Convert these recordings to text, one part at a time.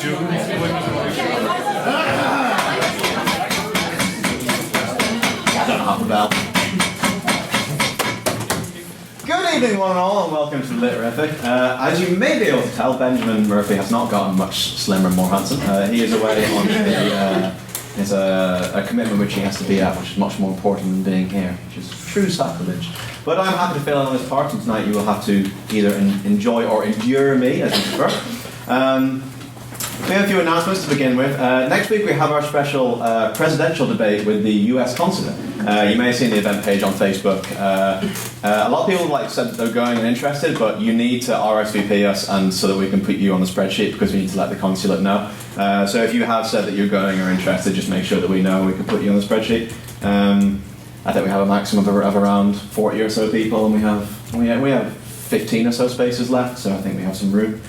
Don't have a bell. Good evening, one and all, and welcome to the Literific. As you may be able to tell, Benjamin Murphy has not gotten much slimmer and more handsome. He is away on it's a commitment which he has to be at, which is much more important than being here, which is true sacrilege. But I'm happy to fill in on this part, and tonight you will have to either enjoy or endure me, as you prefer. We have a few announcements to begin with. Next week we have our special presidential debate with the US consulate. You may have seen the event page on Facebook. A lot of people said that they're going and interested, but you need to RSVP us and so that we can put you on the spreadsheet because we need to let the consulate know. So if you have said that you're going or interested, just make sure that we know and we can put you on the spreadsheet. I think we have a maximum of around 40 or so people, and we have 15 or so spaces left, so I think we have some room.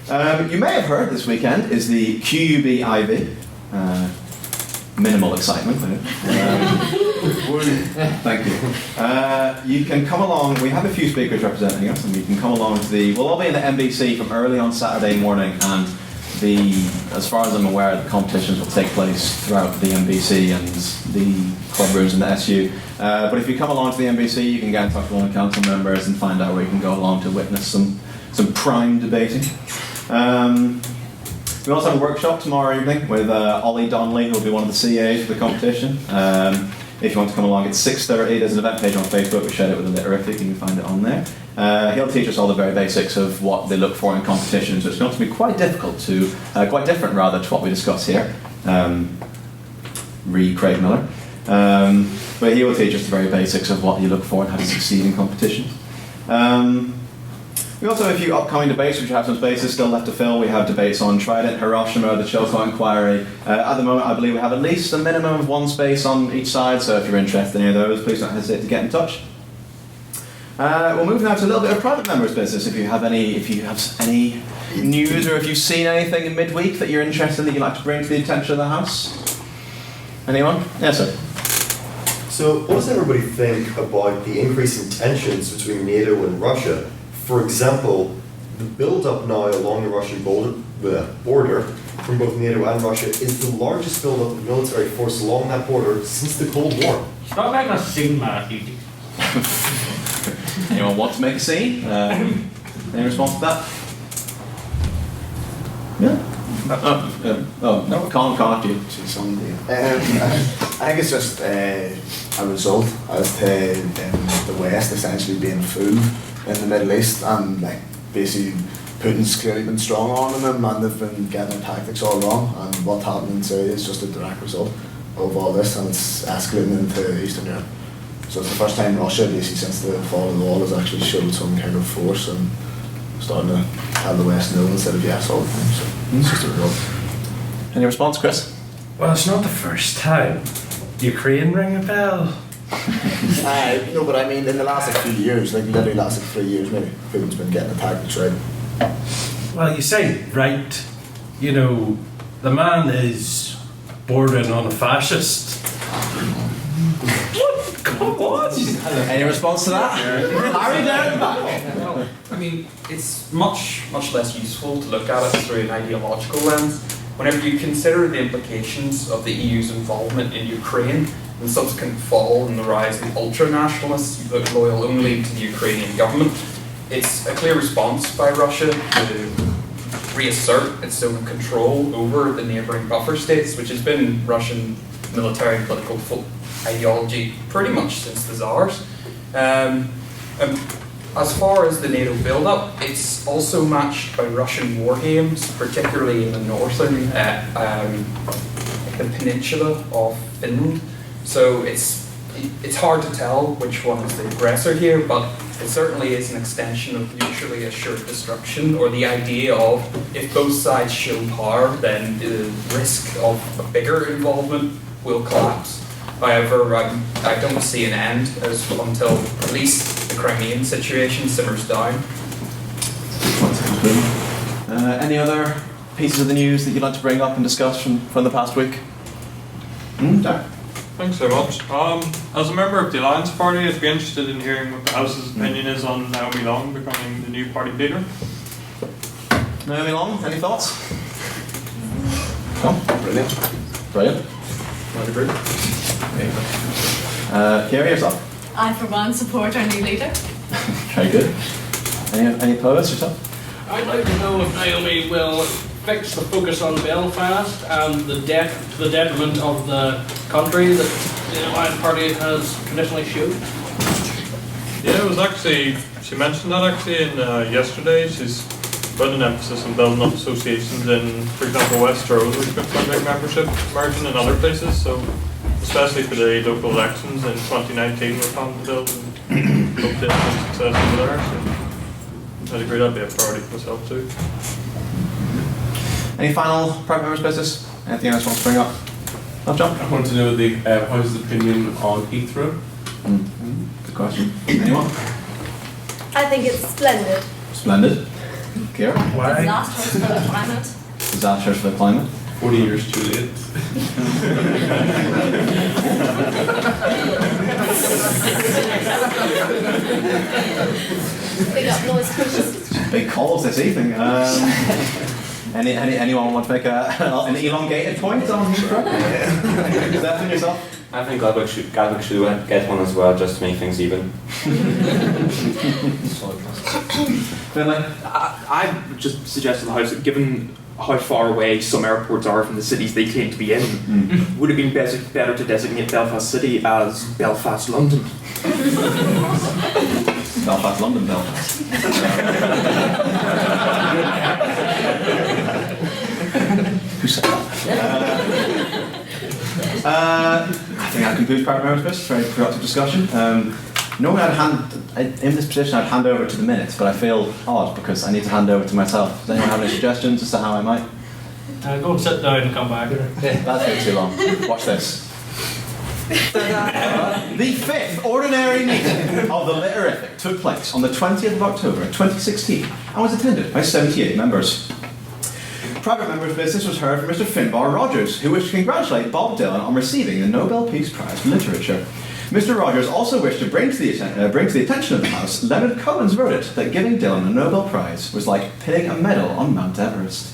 You may have heard this weekend is the QUB IB. Minimal excitement. Thank you. You can come along. We have a few speakers representing us, and you can come along to we'll all be in the NBC from early on Saturday morning, and as far as I'm aware, the competitions will take place throughout the NBC and the club rooms in the SU. But if you come along to the NBC, you can get in touch with one of the council members and find out where you can go along to witness some prime debating. We also have a workshop tomorrow evening with Ollie Donnelly, who will be one of the CAs for the competition. If you want to come along, it's 6:30. There's an event page on Facebook. We shared it with the Literific. You can find it on there. He'll teach us all the very basics of what they look for in competitions, which is going to be quite different to what we discuss here. Craig Miller. But he will teach us the very basics of what you look for and how to succeed in competitions. We also have a few upcoming debates which have some spaces still left to fill. We have debates on Trident, Hiroshima, the Chilcot Inquiry. At the moment, I believe we have at least a minimum of one space on each side, so if you're interested in any of those, please don't hesitate to get in touch. We'll move now to a little bit of private members' business. If you have any news or if you've seen anything in midweek that you're interested in that you'd like to bring to the attention of the House. Anyone? Yes, sir. So, what does everybody think about the increasing tensions between NATO and Russia? For example, the build-up now along the Russian border from both NATO and Russia is the largest build-up of military force along that border since the Cold War. Stop making a scene, man. Anyone want to make a scene? Any response to that? Yeah? No, Colin, after you. I think it's just a result of the West essentially being fooled in the Middle East, and basically Putin's clearly been strong on them and they've been getting their tactics all wrong, and what's happening in Syria is just a direct result of all this, and it's escalating into Eastern Europe. So it's the first time Russia, basically since the fall of the wall, has actually showed some kind of force and starting to tell the West no instead of yes all the time. So it's just a result. Any response, Chris? Well, it's not the first time. Ukraine ring a bell? No, but I mean in the last few years, literally last 3 years maybe, Putin's been getting attacked right. Well, you say right. You know, the man is bordering on a fascist. What? Come on! Any response to that? Harry down the back. Well, I mean, it's much less useful to look at it through an ideological lens. Whenever you consider the implications of the EU's involvement in Ukraine and the subsequent fall and the rise of ultra-nationalists loyal only to the Ukrainian government, it's a clear response by Russia to reassert its own control over the neighbouring buffer states, which has been Russian military and political ideology pretty much since the Tsars. As far as the NATO build-up, it's also matched by Russian war games, particularly in the northern the peninsula of Finland. So it's hard to tell which one is the aggressor here, but it certainly is an extension of mutually assured destruction, or the idea of if both sides show power, then the risk of a bigger involvement will collapse. However, I don't see an end until at least the Crimean situation simmers down. Any other pieces of the news that you'd like to bring up and discuss from the past week? Darren? Thanks so much. As a member of the Alliance Party, I'd be interested in hearing what the House's opinion is on Naomi Long becoming the new party leader. Naomi Long, any thoughts? Tom? Brilliant. Brilliant. I'd agree. Kira, yourself? I, for one, support our new leader. Very good. Any opposed yourself? I'd like to know if Naomi will fix the focus on Belfast and the detriment of the country that the Alliance Party has traditionally showed. Yeah, it was actually, she mentioned that actually in yesterday. She's put an emphasis on building up associations in, for example, Westeros, which got quite a big membership margin in other places. So, especially for the local elections in 2019, we're planning to build and hope to have success over there. So, I'd agree that'd be a priority for myself too. Any final private members' business? Anything else you want to bring up? No, John? I want to know how's the opinion on Heathrow? Good question. Anyone? I think it's splendid. Splendid. Kira? Why? Disastrous for the climate. Disastrous for the climate. 40 years too late. Big up noise pollution. Big calls this evening. Anyone want to make an elongated point on Heathrow? Stefan, yourself? I think Gatwick should get one as well, just to make things even. Finlay? I would just suggest to the House that given how far away some airports are from the cities they claim to be in, would it have been better to designate Belfast City as Belfast London? Belfast, London, Belfast. Who said that? I think that concludes private members' business. Very productive discussion. Normally in this position I'd hand over to the minutes, but I feel odd because I need to hand over to myself. Does anyone have any suggestions as to how I might? Go and sit down and come back. That's been too long. Watch this. The fifth ordinary meeting of the Litterific took place on the 20th of October 2016 and was attended by 78 members. Private members' business was heard from Mr. Finbar Rogers, who wished to congratulate Bob Dylan on receiving the Nobel Peace Prize for Literature. Mr. Rogers also wished to bring to the attention of the House Leonard Cohen's verdict that giving Dylan a Nobel Prize was like pinning a medal on Mount Everest.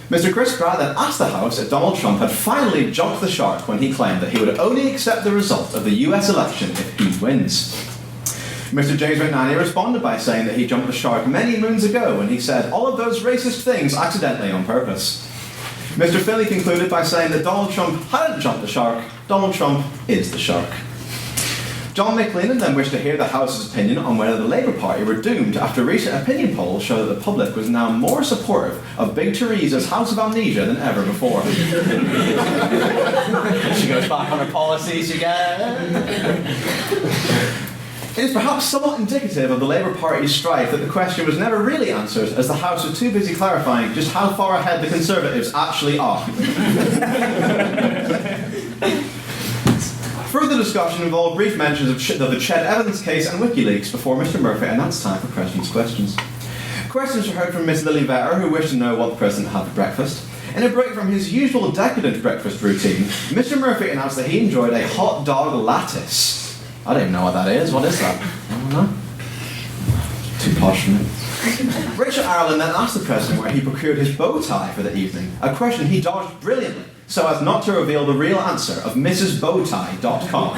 Mr. Chris Pratt then asked the House if Donald Trump had finally jumped the shark when he claimed that he would only accept the result of the US election if he wins. Mr. James McNanny responded by saying that he jumped the shark many moons ago when he said all of those racist things accidentally on purpose. Mr. Finley concluded by saying that Donald Trump hadn't jumped the shark, Donald Trump is the shark. John McLennan then wished to hear the House's opinion on whether the Labour Party were doomed after recent opinion polls show that the public was now more supportive of Big Theresa's House of Amnesia than ever before. She goes back on her policies again. It is perhaps somewhat indicative of the Labour Party's strife that the question was never really answered, as the House was too busy clarifying just how far ahead the Conservatives actually are. Further discussion involved brief mentions of the Ched Evans case and WikiLeaks before Mr. Murphy announced time for President's questions. Questions were heard from Miss Lily Vetter, who wished to know what the President had for breakfast. In a break from his usual decadent breakfast routine, Mr. Murphy announced that he enjoyed a hot dog lattice. I don't even know what that is. What is that? I don't know. Too posh for me. Richard Ireland then asked the President where he procured his bow tie for the evening, a question he dodged brilliantly, so as not to reveal the real answer of MrsBowtie.com.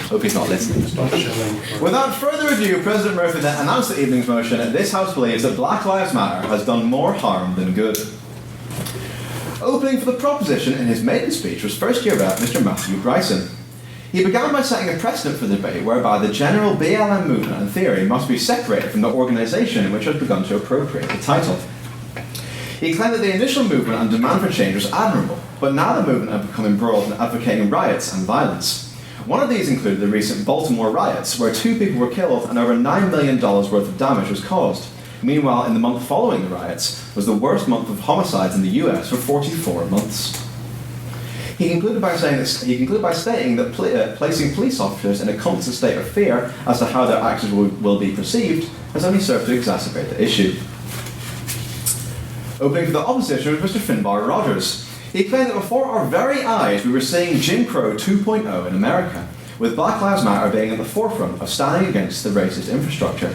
Hope he's not listening. Without further ado, President Murphy then announced the evening's motion, and this House believes that Black Lives Matter has done more harm than good. Opening for the proposition in his maiden speech was first-year rep Mr. Matthew Bryson. He began by setting a precedent for the debate whereby the general BLM movement and theory must be separated from the organisation in which it has begun to appropriate the title. He claimed that the initial movement and demand for change was admirable, but now the movement had become embroiled in advocating riots and violence. One of these included the recent Baltimore riots, where 2 people were killed and over $9 million worth of damage was caused. Meanwhile, in the month following the riots, was the worst month of homicides in the US for 44 months. He concluded by stating that placing police officers in a constant state of fear as to how their actions will be perceived has only served to exacerbate the issue. Opening for the opposition was Mr. Finbar Rogers. He claimed that before our very eyes we were seeing Jim Crow 2.0 in America, with Black Lives Matter being at the forefront of standing against the racist infrastructure.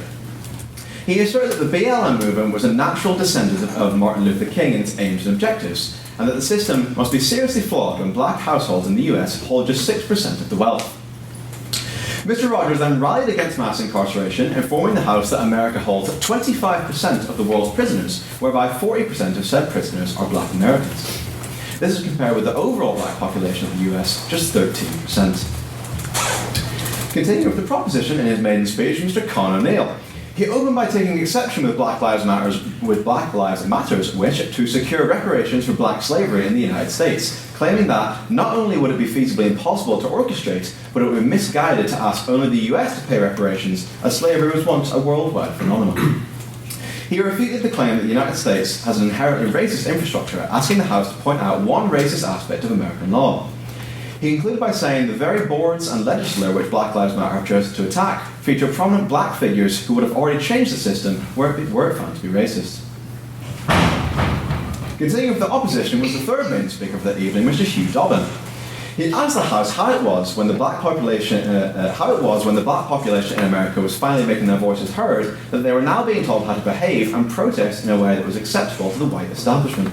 He asserted that the BLM movement was a natural descendant of Martin Luther King in its aims and objectives, and that the system must be seriously flawed when black households in the US hold just 6% of the wealth. Mr. Rogers then rallied against mass incarceration, informing the House that America holds 25% of the world's prisoners, whereby 40% of said prisoners are black Americans. This is compared with the overall black population of the US, just 13%. Continuing with the proposition in his maiden speech, Mr. Con O'Neill. He opened by taking exception with Black Lives Matters, which, to secure reparations for black slavery in the United States, claiming that not only would it be feasibly impossible to orchestrate, but it would be misguided to ask only the US to pay reparations, as slavery was once a worldwide phenomenon. He refuted the claim that the United States has an inherently racist infrastructure, asking the House to point out one racist aspect of American law. He concluded by saying the very boards and legislature which Black Lives Matter have chosen to attack feature prominent black figures who would have already changed the system were it found to be racist. Continuing with the opposition was the third main speaker for the evening, Mr. Hugh Dobbin. He asked the House how it was when the black population in America was finally making their voices heard, that they were now being told how to behave and protest in a way that was acceptable to the white establishment.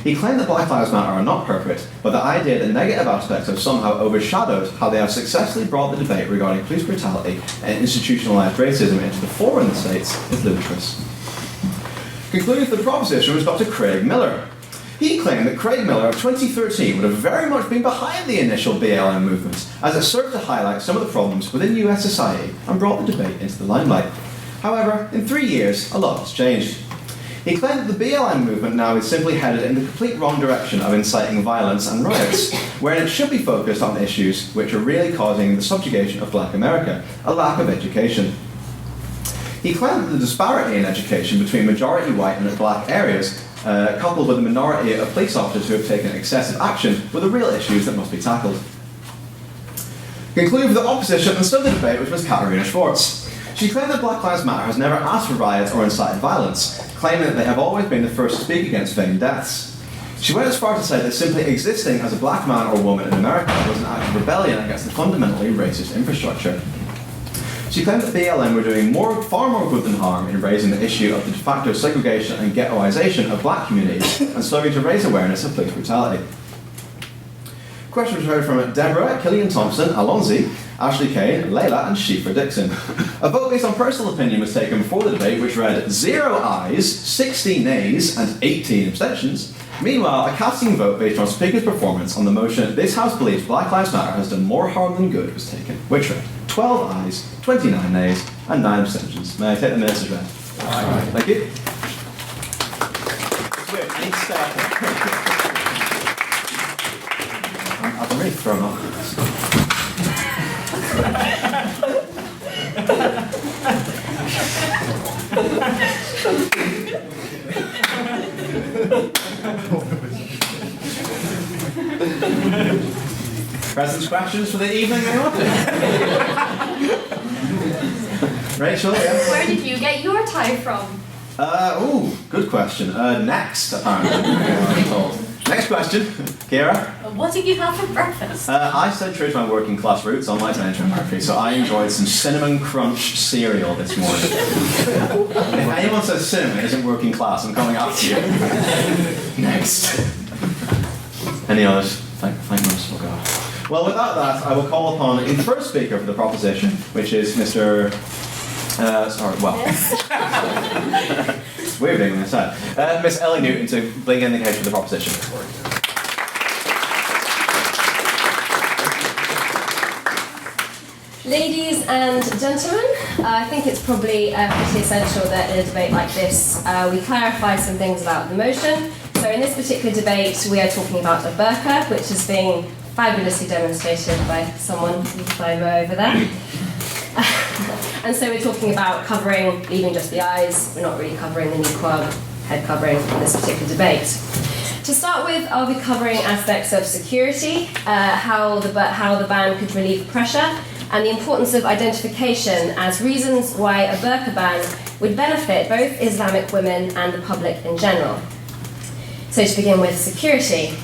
He claimed that Black Lives Matter are not perfect, but the idea that negative aspects have somehow overshadowed how they have successfully brought the debate regarding police brutality and institutionalized racism into the fore in the States is ludicrous. Concluding with the proposition was Dr. Craig Miller. He claimed that Craig Miller of 2013 would have very much been behind the initial BLM movement, as it served to highlight some of the problems within US society and brought the debate into the limelight. However, in 3 years, a lot has changed. He claimed that the BLM movement now is simply headed in the complete wrong direction of inciting violence and riots, wherein it should be focused on issues which are really causing the subjugation of black America, a lack of education. He claimed that the disparity in education between majority white and black areas, coupled with a minority of police officers who have taken excessive action, were the real issues that must be tackled. Concluding with the opposition and still the debate was Ms. Katarina Schwartz. She claimed that Black Lives Matter has never asked for riots or incited violence, claiming that they have always been the first to speak against feigned deaths. She went as far to say that simply existing as a black man or woman in America was an act of rebellion against the fundamentally racist infrastructure. She claimed that BLM were doing far more good than harm in raising the issue of the de facto segregation and ghettoization of black communities and serving to raise awareness of police brutality. Questions were heard from Deborah, Killian Thompson, Alonzi, Ashley Kane, Layla and Shifa Dixon. A vote based on personal opinion was taken before the debate which read 0 ayes, 16 nays and 18 abstentions. Meanwhile, a casting vote based on speaker's performance on the motion "This House believes Black Lives Matter has done more harm than good" was taken, which read 12 ayes, 29 nays and 9 abstentions. May I take the minutes as read? Aye. Thank you. I've already thrown off. Presents questions for the evening, anyone? Rachel, yeah? Where did you get your tie from? Good question. Next, apparently. I'm told. Next question, Kira. What did you have for breakfast? I stayed true to my working class roots, unlike Benjamin Murphy, so I enjoyed some cinnamon crunch cereal this morning. If anyone says cinnamon isn't working class, I'm coming after you. Next. Any others? Thank most. Oh God. Well, without that, I will call upon the first speaker for the proposition, which is Mr. It's weird being on this side. Miss Ellie Newton to bring in the case for the proposition. Ladies and gentlemen, I think it's probably pretty essential that in a debate like this we clarify some things about the motion. So in this particular debate we are talking about a burqa, which is being fabulously demonstrated by someone over there. And so we're talking about covering, leaving just the eyes. We're not really covering the niqab, head covering in this particular debate. To start with, I'll be covering aspects of security, how the ban could relieve pressure, and the importance of identification as reasons why a burqa ban would benefit both Islamic women and the public in general. So to begin with security.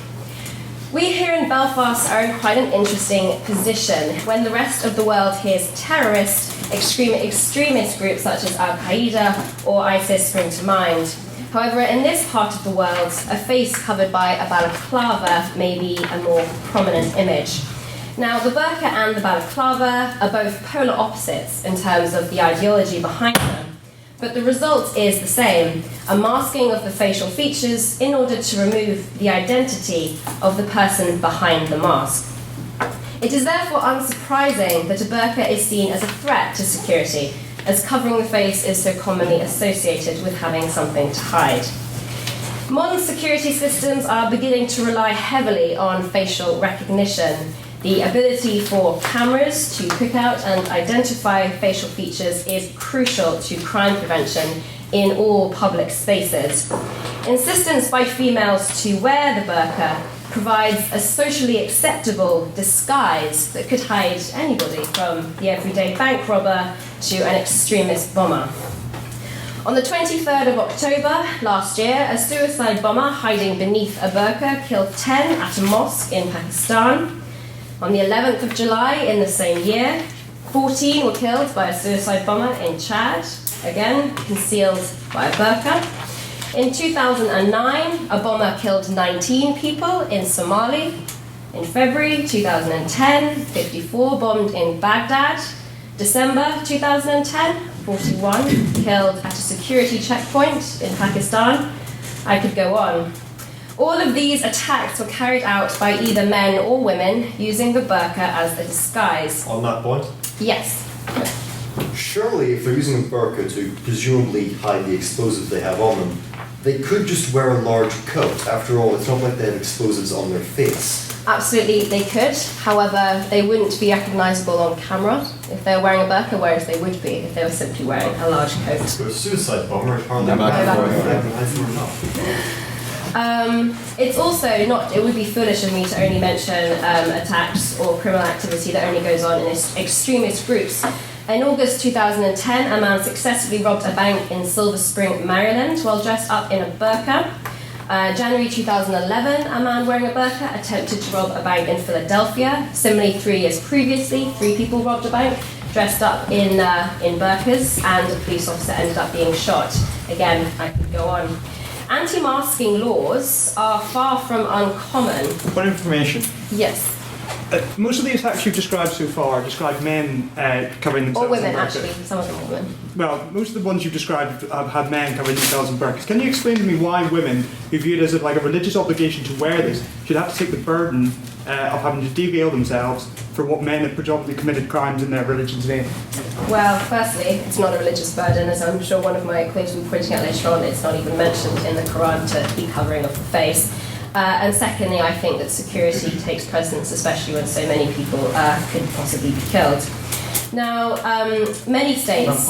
We here in Belfast are in quite an interesting position. When the rest of the world hears terrorist, extremist groups such as Al-Qaeda or ISIS spring to mind. However, in this part of the world, a face covered by a balaclava may be a more prominent image. Now, the burqa and the balaclava are both polar opposites in terms of the ideology behind them, but the result is the same, a masking of the facial features in order to remove the identity of the person behind the mask. It is therefore unsurprising that a burqa is seen as a threat to security, as covering the face is so commonly associated with having something to hide. Modern security systems are beginning to rely heavily on facial recognition. The ability for cameras to pick out and identify facial features is crucial to crime prevention in all public spaces. Insistence by females to wear the burqa provides a socially acceptable disguise that could hide anybody from the everyday bank robber to an extremist bomber. On the 23rd of October last year, a suicide bomber hiding beneath a burqa killed 10 at a mosque in Pakistan. On the 11th of July in the same year, 14 were killed by a suicide bomber in Chad, again concealed by a burqa. In 2009, a bomber killed 19 people in Somali. In February 2010, 54 bombed in Baghdad. December 2010, 41 killed at a security checkpoint in Pakistan. I could go on. All of these attacks were carried out by either men or women using the burqa as a disguise. On that point? Yes. Surely, if they're using a burqa to presumably hide the explosives they have on them, they could just wear a large coat. After all, it's not like they have explosives on their face. Absolutely, they could. However, they wouldn't be recognisable on camera if they were wearing a burqa, whereas they would be if they were simply wearing a large coat. So a suicide bomber is hardly Yeah, recognizable. It's also not, it would be foolish of me to only mention attacks or criminal activity that only goes on in extremist groups. In August 2010, a man successfully robbed a bank in Silver Spring, Maryland, while dressed up in a burqa. January 2011, a man wearing a burqa attempted to rob a bank in Philadelphia. Similarly, 3 years previously, 3 people robbed a bank dressed up in burqas, and a police officer ended up being shot. Again, I could go on. Anti-masking laws are far from uncommon. For information. Yes. Most of the attacks you've described so far describe men covering themselves Or women, in burqas. actually. Some of them are women. Well, most of the ones you've described have had men covering themselves in burqas. Can you explain to me why women, who view it as like a religious obligation to wear this, should have to take the burden of having to de-veil themselves for what men have predominantly committed crimes in their religion's name? Well, firstly, it's not a religious burden, as I'm sure one of my colleagues will be pointing out later on. It's not even mentioned in the Quran to be covering of the face. And secondly, I think that security takes precedence, especially when so many people could possibly be killed. Now, many states...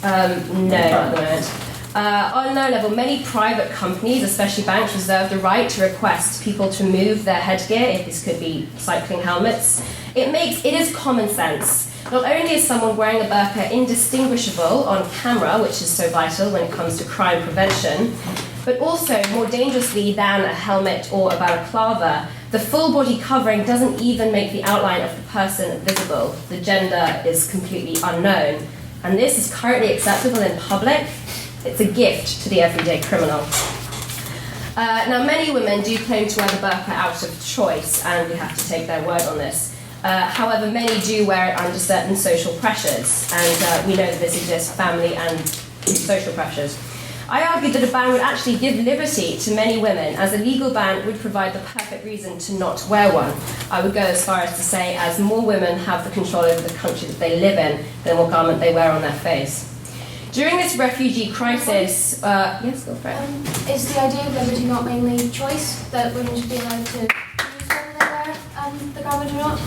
no, not at the moment. On no level, many private companies, especially banks, reserve the right to request people to move their headgear, if this could be cycling helmets. It is common sense. Not only is someone wearing a burqa indistinguishable on camera, which is so vital when it comes to crime prevention, but also more dangerously than a helmet or a balaclava, the full body covering doesn't even make the outline of the person visible. The gender is completely unknown. And this is currently acceptable in public. It's a gift to the everyday criminal. Now, many women do claim to wear the burqa out of choice, and we have to take their word on this. However, many do wear it under certain social pressures, and we know that this exists, family and social pressures. I argue that a ban would actually give liberty to many women, as a legal ban would provide the perfect reason to not wear one. I would go as far as to say, as more women have the control over the country that they live in, then what garment they wear on their face. During this refugee crisis, yes, go for it. Is the idea of liberty not mainly choice, that women should be allowed to choose whether they wear the garment or not?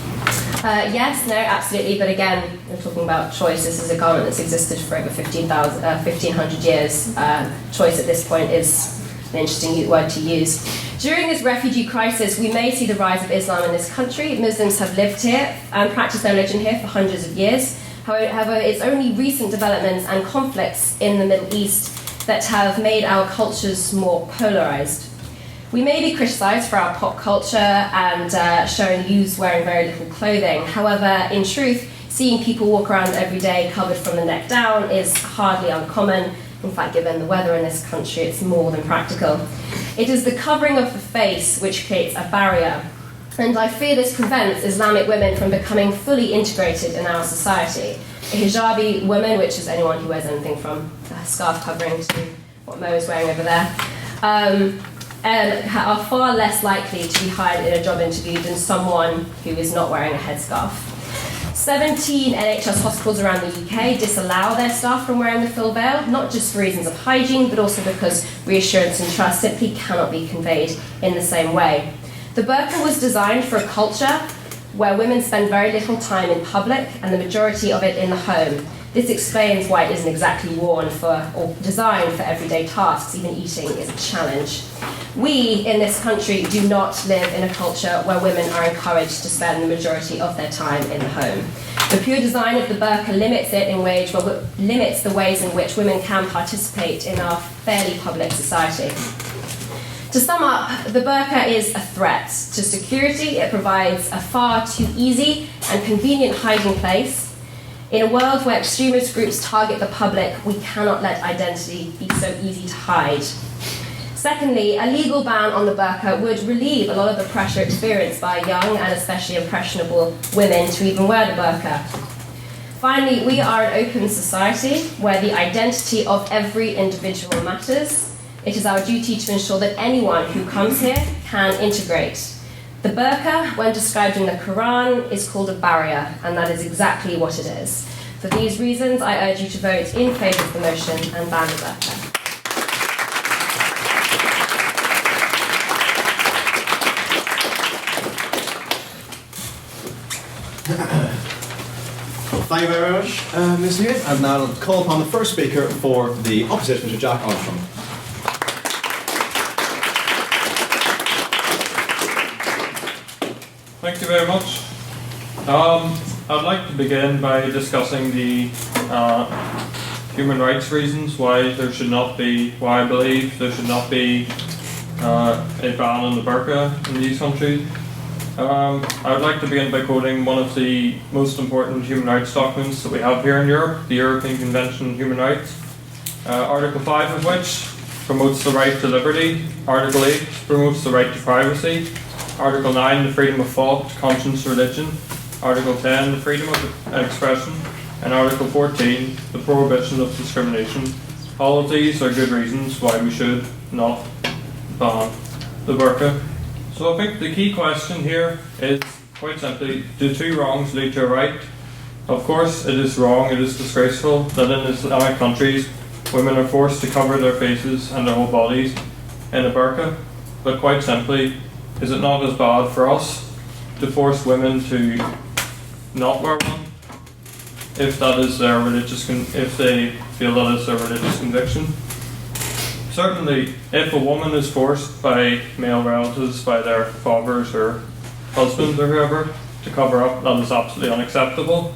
Yes, no, absolutely, but again, we're talking about choice. This is a garment that's existed for over 1,500 years. Choice at this point is an interesting word to use. During this refugee crisis, we may see the rise of Islam in this country. Muslims have lived here and practiced their religion here for hundreds of years. However, it's only recent developments and conflicts in the Middle East that have made our cultures more polarized. We may be criticised for our pop culture and showing youths wearing very little clothing. However, in truth, Seeing people walk around every day covered from the neck down is hardly uncommon. In fact, given the weather in this country, it's more than practical. It is the covering of the face which creates a barrier, and I fear this prevents Islamic women from becoming fully integrated in our society. A hijabi woman, which is anyone who wears anything from a scarf covering to what Mo is wearing over there, are far less likely to be hired in a job interview than someone who is not wearing a headscarf. 17 NHS hospitals around the UK disallow their staff from wearing the full veil, not just for reasons of hygiene, but also because reassurance and trust simply cannot be conveyed in the same way. The burqa was designed for a culture where women spend very little time in public and the majority of it in the home. This explains why it isn't exactly worn for or designed for everyday tasks. Even eating is a challenge. We in this country do not live in a culture where women are encouraged to spend the majority of their time in the home. The pure design of the burqa limits the ways in which women can participate in our fairly public society. To sum up, the burqa is a threat to security. It provides a far too easy and convenient hiding place. In a world where extremist groups target the public, we cannot let identity be so easy to hide. Secondly, a legal ban on the burqa would relieve a lot of the pressure experienced by young and especially impressionable women to even wear the burqa. Finally, we are an open society where the identity of every individual matters. It is our duty to ensure that anyone who comes here can integrate. The burqa, when described in the Quran, is called a barrier, and that is exactly what it is. For these reasons, I urge you to vote in favour of the motion and ban the burqa. Thank you very much, Ms. Hewitt. And now I'll call upon the first speaker for the opposition, Mr. Jack Armstrong. Thank you very much. I'd like to begin by discussing the human rights reasons why there should not be, why I believe there should not be a ban on the burqa in these countries. I would like to begin by quoting one of the most important human rights documents that we have here in Europe, the European Convention on Human Rights. Article 5 of which promotes the right to liberty, Article 8 promotes the right to privacy, Article 9, the freedom of thought, conscience, religion, Article 10, the freedom of expression, and Article 14, the prohibition of discrimination. All of these are good reasons why we should not ban the burqa. So I think the key question here is, quite simply, do two wrongs lead to a right? Of course, it is wrong, it is disgraceful that in Islamic countries women are forced to cover their faces and their whole bodies in a burqa, but quite simply, is it not as bad for us to force women to not wear one if that is their if they feel that is their religious conviction? Certainly, if a woman is forced by male relatives, by their fathers or husbands or whoever, to cover up, that is absolutely unacceptable.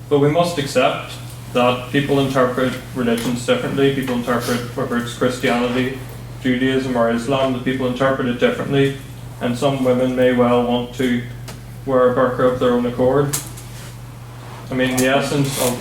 But we must accept that people interpret religions differently. People interpret, whether it's Christianity, Judaism or Islam, that people interpret it differently. And some women may well want to wear a burqa of their own accord. I mean, the essence of...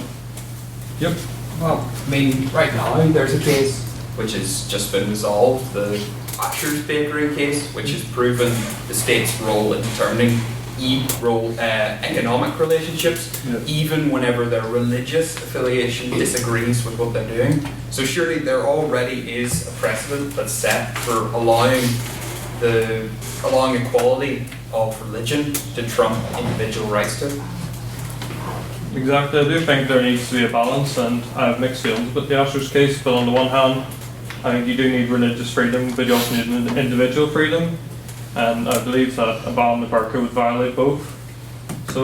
Yep. Well, I mean, right now there's a case which has just been resolved, the Asher's Bakery case, which has proven the state's role in determining economic relationships, even whenever their religious affiliation disagrees with what they're doing. So surely there already is a precedent that's set for allowing equality of religion to trump individual rights to it. Exactly, I do think there needs to be a balance, and I have mixed feelings about the Asher's case, but on the one hand, I think you do need religious freedom, but you also need individual freedom, and I believe that a ban on the burqa would violate both. So,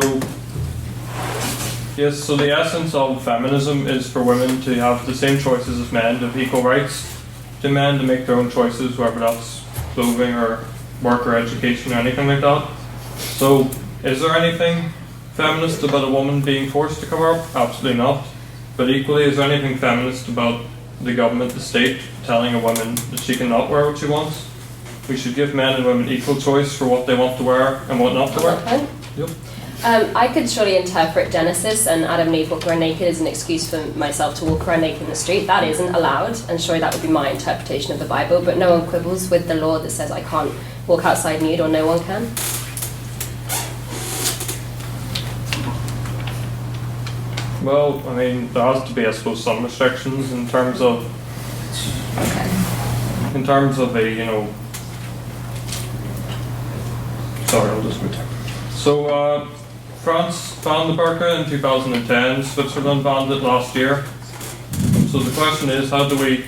yes, so the essence of feminism is for women to have the same choices as men, to have equal rights to men to make their own choices, whether that's clothing or work or education or anything like that. So, is there anything feminist about a woman being forced to cover up? Absolutely not. But equally, is there anything feminist about the government, the state, telling a woman that she cannot wear what she wants? We should give men and women equal choice for what they want to wear and what not to wear. Yep. I could surely interpret Genesis and Adam and Eve walk around naked as an excuse for myself to walk around naked in the street. That isn't allowed, and surely that would be my interpretation of the Bible, but no one quibbles with the law that says I can't walk outside nude, or no one can. Well, I mean, there has to be, I suppose, some restrictions in terms of a, sorry, I'll just return. So, France banned the burqa in 2010, Switzerland banned it last year. So the question is, how do we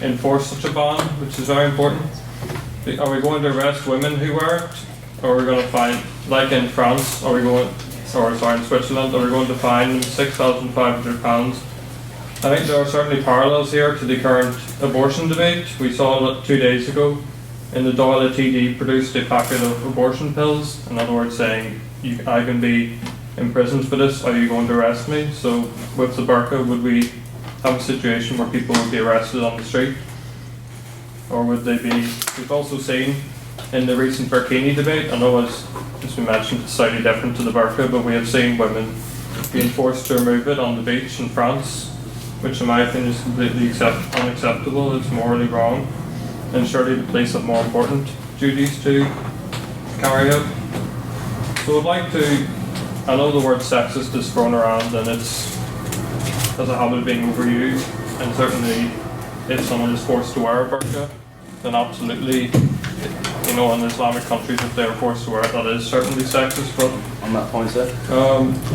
enforce such a ban, which is very important? Are we going to arrest women who wear it? Or are we going to fine, like in France, in Switzerland, are we going to fine them £6,500? I think there are certainly parallels here to the current abortion debate. We saw it 2 days ago in the Dáil TD produced a packet of abortion pills, in other words saying, I can be imprisoned for this, are you going to arrest me? So with the burqa, would we have a situation where people would be arrested on the street? Or would they be, we've also seen in the recent burkini debate, I know as we mentioned it's slightly different to the burqa, but we have seen women being forced to remove it on the beach in France, which in my opinion is completely unacceptable, it's morally wrong, and surely the police have more important duties to carry out. So I'd like to, I know the word sexist is thrown around and it's has a habit of being overused, and certainly if someone is forced to wear a burqa, then absolutely, in Islamic countries, if they're forced to wear it, that is certainly sexist. But on that point, sir?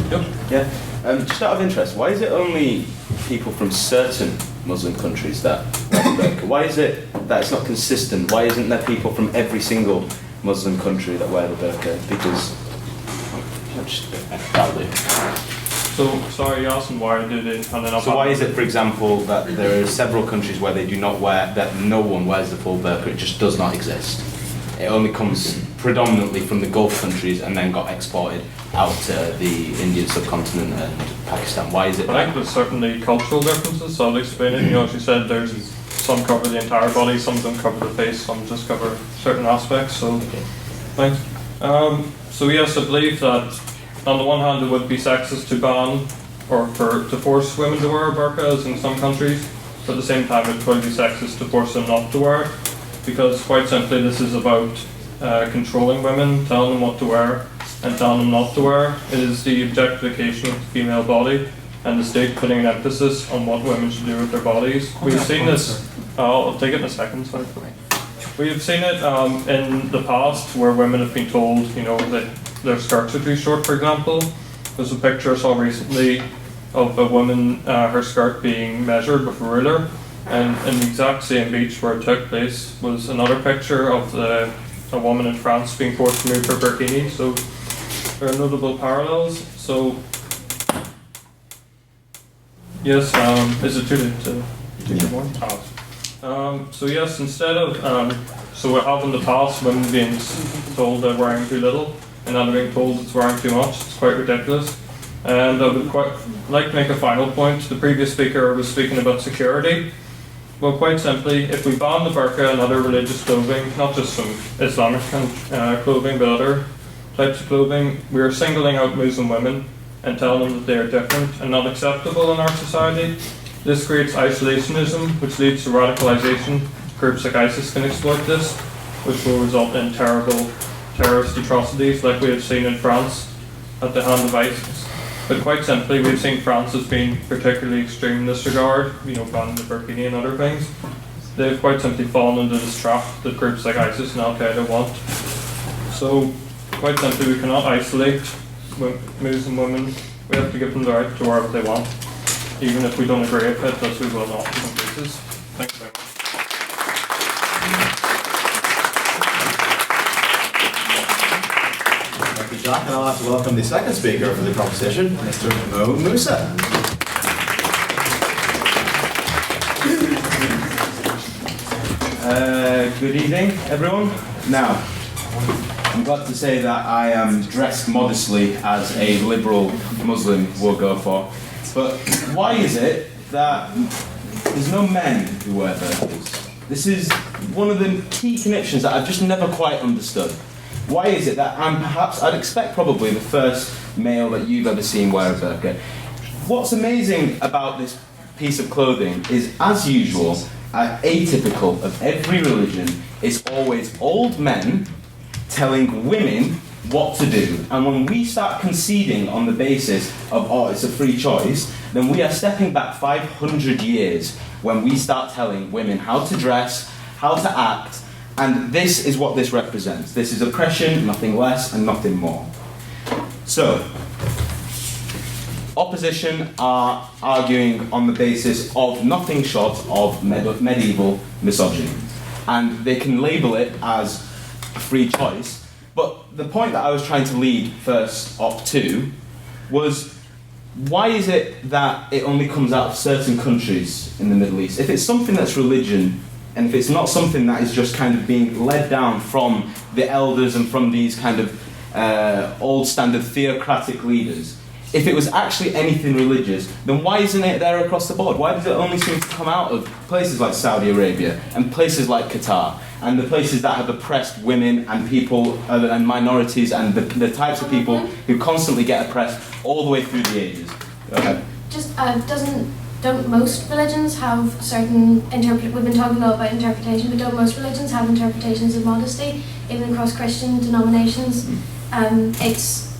Yep. Yeah. Just out of interest, why is it only people from certain Muslim countries that wear the burqa? Why is it that it's not consistent? Why isn't there people from every single Muslim country that wear the burqa? Because So, sorry, you're asking why did it? So why is it, for example, that there are several countries where they do not wear, that no one wears the full burqa, it just does not exist? It only comes predominantly from the Gulf countries and then got exported out to the Indian subcontinent and Pakistan. Why is it? I think there's certainly cultural differences, so I'll explain it. As you said, there's some cover the entire body, some don't cover the face, some just cover certain aspects, so thanks. So yes, I believe that on the one hand, it would be sexist to ban or to force women to wear burqas in some countries, but at the same time, it would probably be sexist to force them not to wear it, because quite simply, this is about controlling women, telling them what to wear and telling them not to wear. It is the objectification of the female body and the state putting an emphasis on what women should do with their bodies. We've seen this. I'll take it in a second. Sorry. We have seen it in the past where women have been told, that their skirts are too short, for example. There's a picture I saw recently of a woman, her skirt being measured with a ruler, and in the exact same beach where it took place was another picture of a woman in France being forced to remove her burkini. So there are notable parallels. So yes, is it too late to take more? So yes, instead of so we have in the past women being told they're wearing too little, and now they're being told it's wearing too much. It's quite ridiculous. And I would quite like to make a final point. The previous speaker was speaking about security. Well, quite simply, if we ban the burqa and other religious clothing, not just from Islamic clothing, but other types of clothing, we are singling out Muslim women and telling them that they are different and not acceptable in our society. This creates isolationism, which leads to radicalization. Groups like ISIS can exploit this, which will result in terrible terrorist atrocities like we have seen in France at the hand of ISIS. But quite simply, we've seen France as being particularly extreme in this regard, banning the burkini and other things. They've quite simply fallen into this trap that groups like ISIS and Al-Qaeda want. So, quite simply, we cannot isolate Muslim women. We have to give them the right to wear what they want, even if we don't agree with it, as we will not in some cases. Thanks very much. Thank you, Jack, and I'll have to welcome the second speaker for the competition, Mr. Mo Musa. Good evening, everyone. Now, I'm glad to say that I am dressed modestly as a liberal Muslim would go for. But why is it that there's no men who wear burqas? This is one of the key connections that I've just never quite understood. Why is it that perhaps I'd expect probably the first male that you've ever seen wear a burqa? What's amazing about this piece of clothing is, as usual, atypical of every religion, is always old men telling women what to do. And when we start conceding on the basis of, oh, it's a free choice, then we are stepping back 500 years when we start telling women how to dress, how to act, and this is what this represents. This is oppression, nothing less and nothing more. So, opposition are arguing on the basis of nothing short of medieval misogyny. And they can label it as a free choice. But the point that I was trying to lead first up to was, why is it that it only comes out of certain countries in the Middle East? If it's something that's religion, and if it's not something that is just kind of being led down from the elders and from these kind of old standard theocratic leaders, if it was actually anything religious, then why isn't it there across the board? Why does it only seem to come out of places like Saudi Arabia and places like Qatar and the places that have oppressed women and people and minorities and the types of people who constantly get oppressed all the way through the ages? Go ahead. Just don't most religions have certain we've been talking a lot about interpretation, but don't most religions have interpretations of modesty, even across Christian denominations?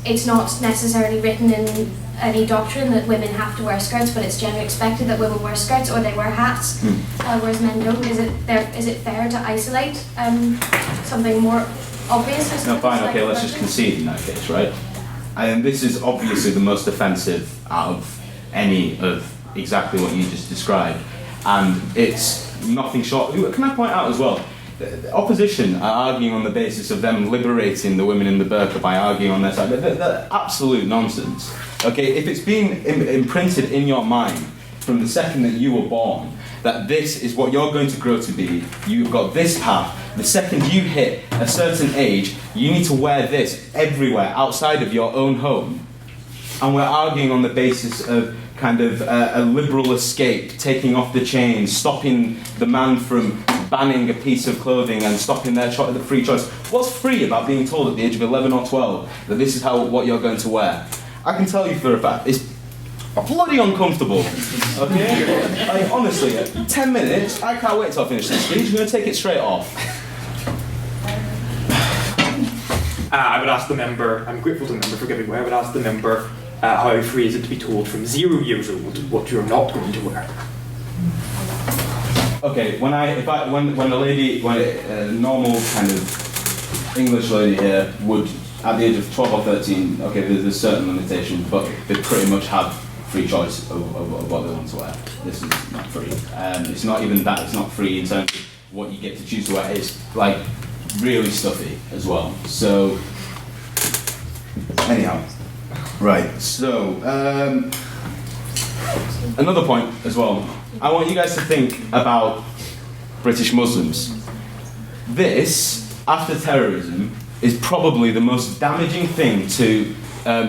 It's not necessarily written in any doctrine that women have to wear skirts, but it's generally expected that women wear skirts or they wear hats, whereas men don't. Is it fair to isolate something more obvious? No, fine, okay, let's just concede in that case, right? And this is obviously the most offensive out of any of exactly what you just described, and it's nothing short. Can I point out as well, the opposition are arguing on the basis of them liberating the women in the burqa by arguing on their side. They're absolute nonsense. Okay, if it's been imprinted in your mind from the second that you were born that this is what you're going to grow to be, you've got this path, the second you hit a certain age, you need to wear this everywhere outside of your own home, and we're arguing on the basis of kind of a liberal escape, taking off the chains, stopping the man from banning a piece of clothing and stopping their the free choice. What's free about being told at the age of 11 or 12 that this is what you're going to wear? I can tell you for a fact, it's bloody uncomfortable. Okay? Like, honestly, 10 minutes, I can't wait till I finish this speech. I'm going to take it straight off. I would ask the member, I'm grateful to the member for giving way, I would ask the member how free is it to be told from 0 years old what you're not going to wear? Okay, when a normal kind of English lady here would, at the age of 12 or 13, okay, there's certain limitations, but they pretty much have free choice of what they want to wear. This is not free. It's not even that, it's not free in terms of what you get to choose to wear. It's like really stuffy as well. So, anyhow. Right, so, another point as well. I want you guys to think about British Muslims. This, after terrorism, is probably the most damaging thing to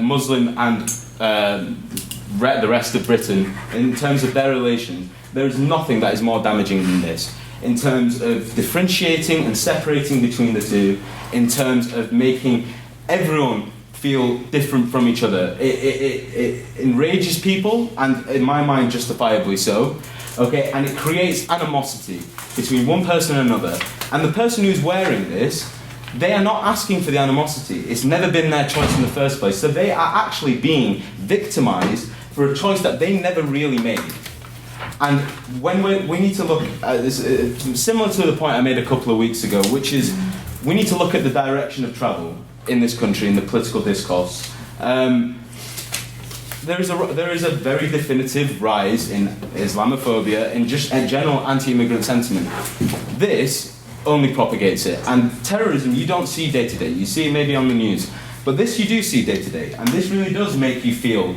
Muslim and the rest of Britain in terms of their relations. There is nothing that is more damaging than this, in terms of differentiating and separating between the two, in terms of making everyone feel different from each other. It enrages people, and in my mind justifiably so, okay, and it creates animosity between one person and another, and the person who's wearing this, they are not asking for the animosity. It's never been their choice in the first place, so they are actually being victimized for a choice that they never really made. And when we need to look at this, similar to the point I made a couple of weeks ago, which is we need to look at the direction of travel in this country, in the political discourse. There is a very definitive rise in Islamophobia, in just general anti-immigrant sentiment. This only propagates it. And terrorism you don't see day to day, you see it maybe on the news. But this you do see day to day, and this really does make you feel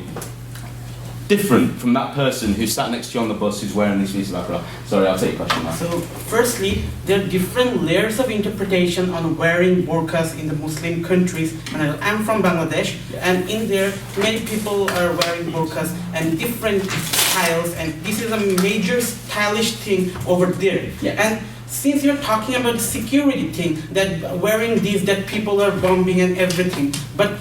different from that person who sat next to you on the bus who's wearing these pieces of Afro. Sorry, I'll take your question now. So, firstly, there are different layers of interpretation on wearing burqas in the Muslim countries. And I'm from Bangladesh, and in there, many people are wearing burqas and different styles, and this is a major stylish thing over there. Yeah. And since you're talking about the security thing, that wearing these, that people are bombing and everything, but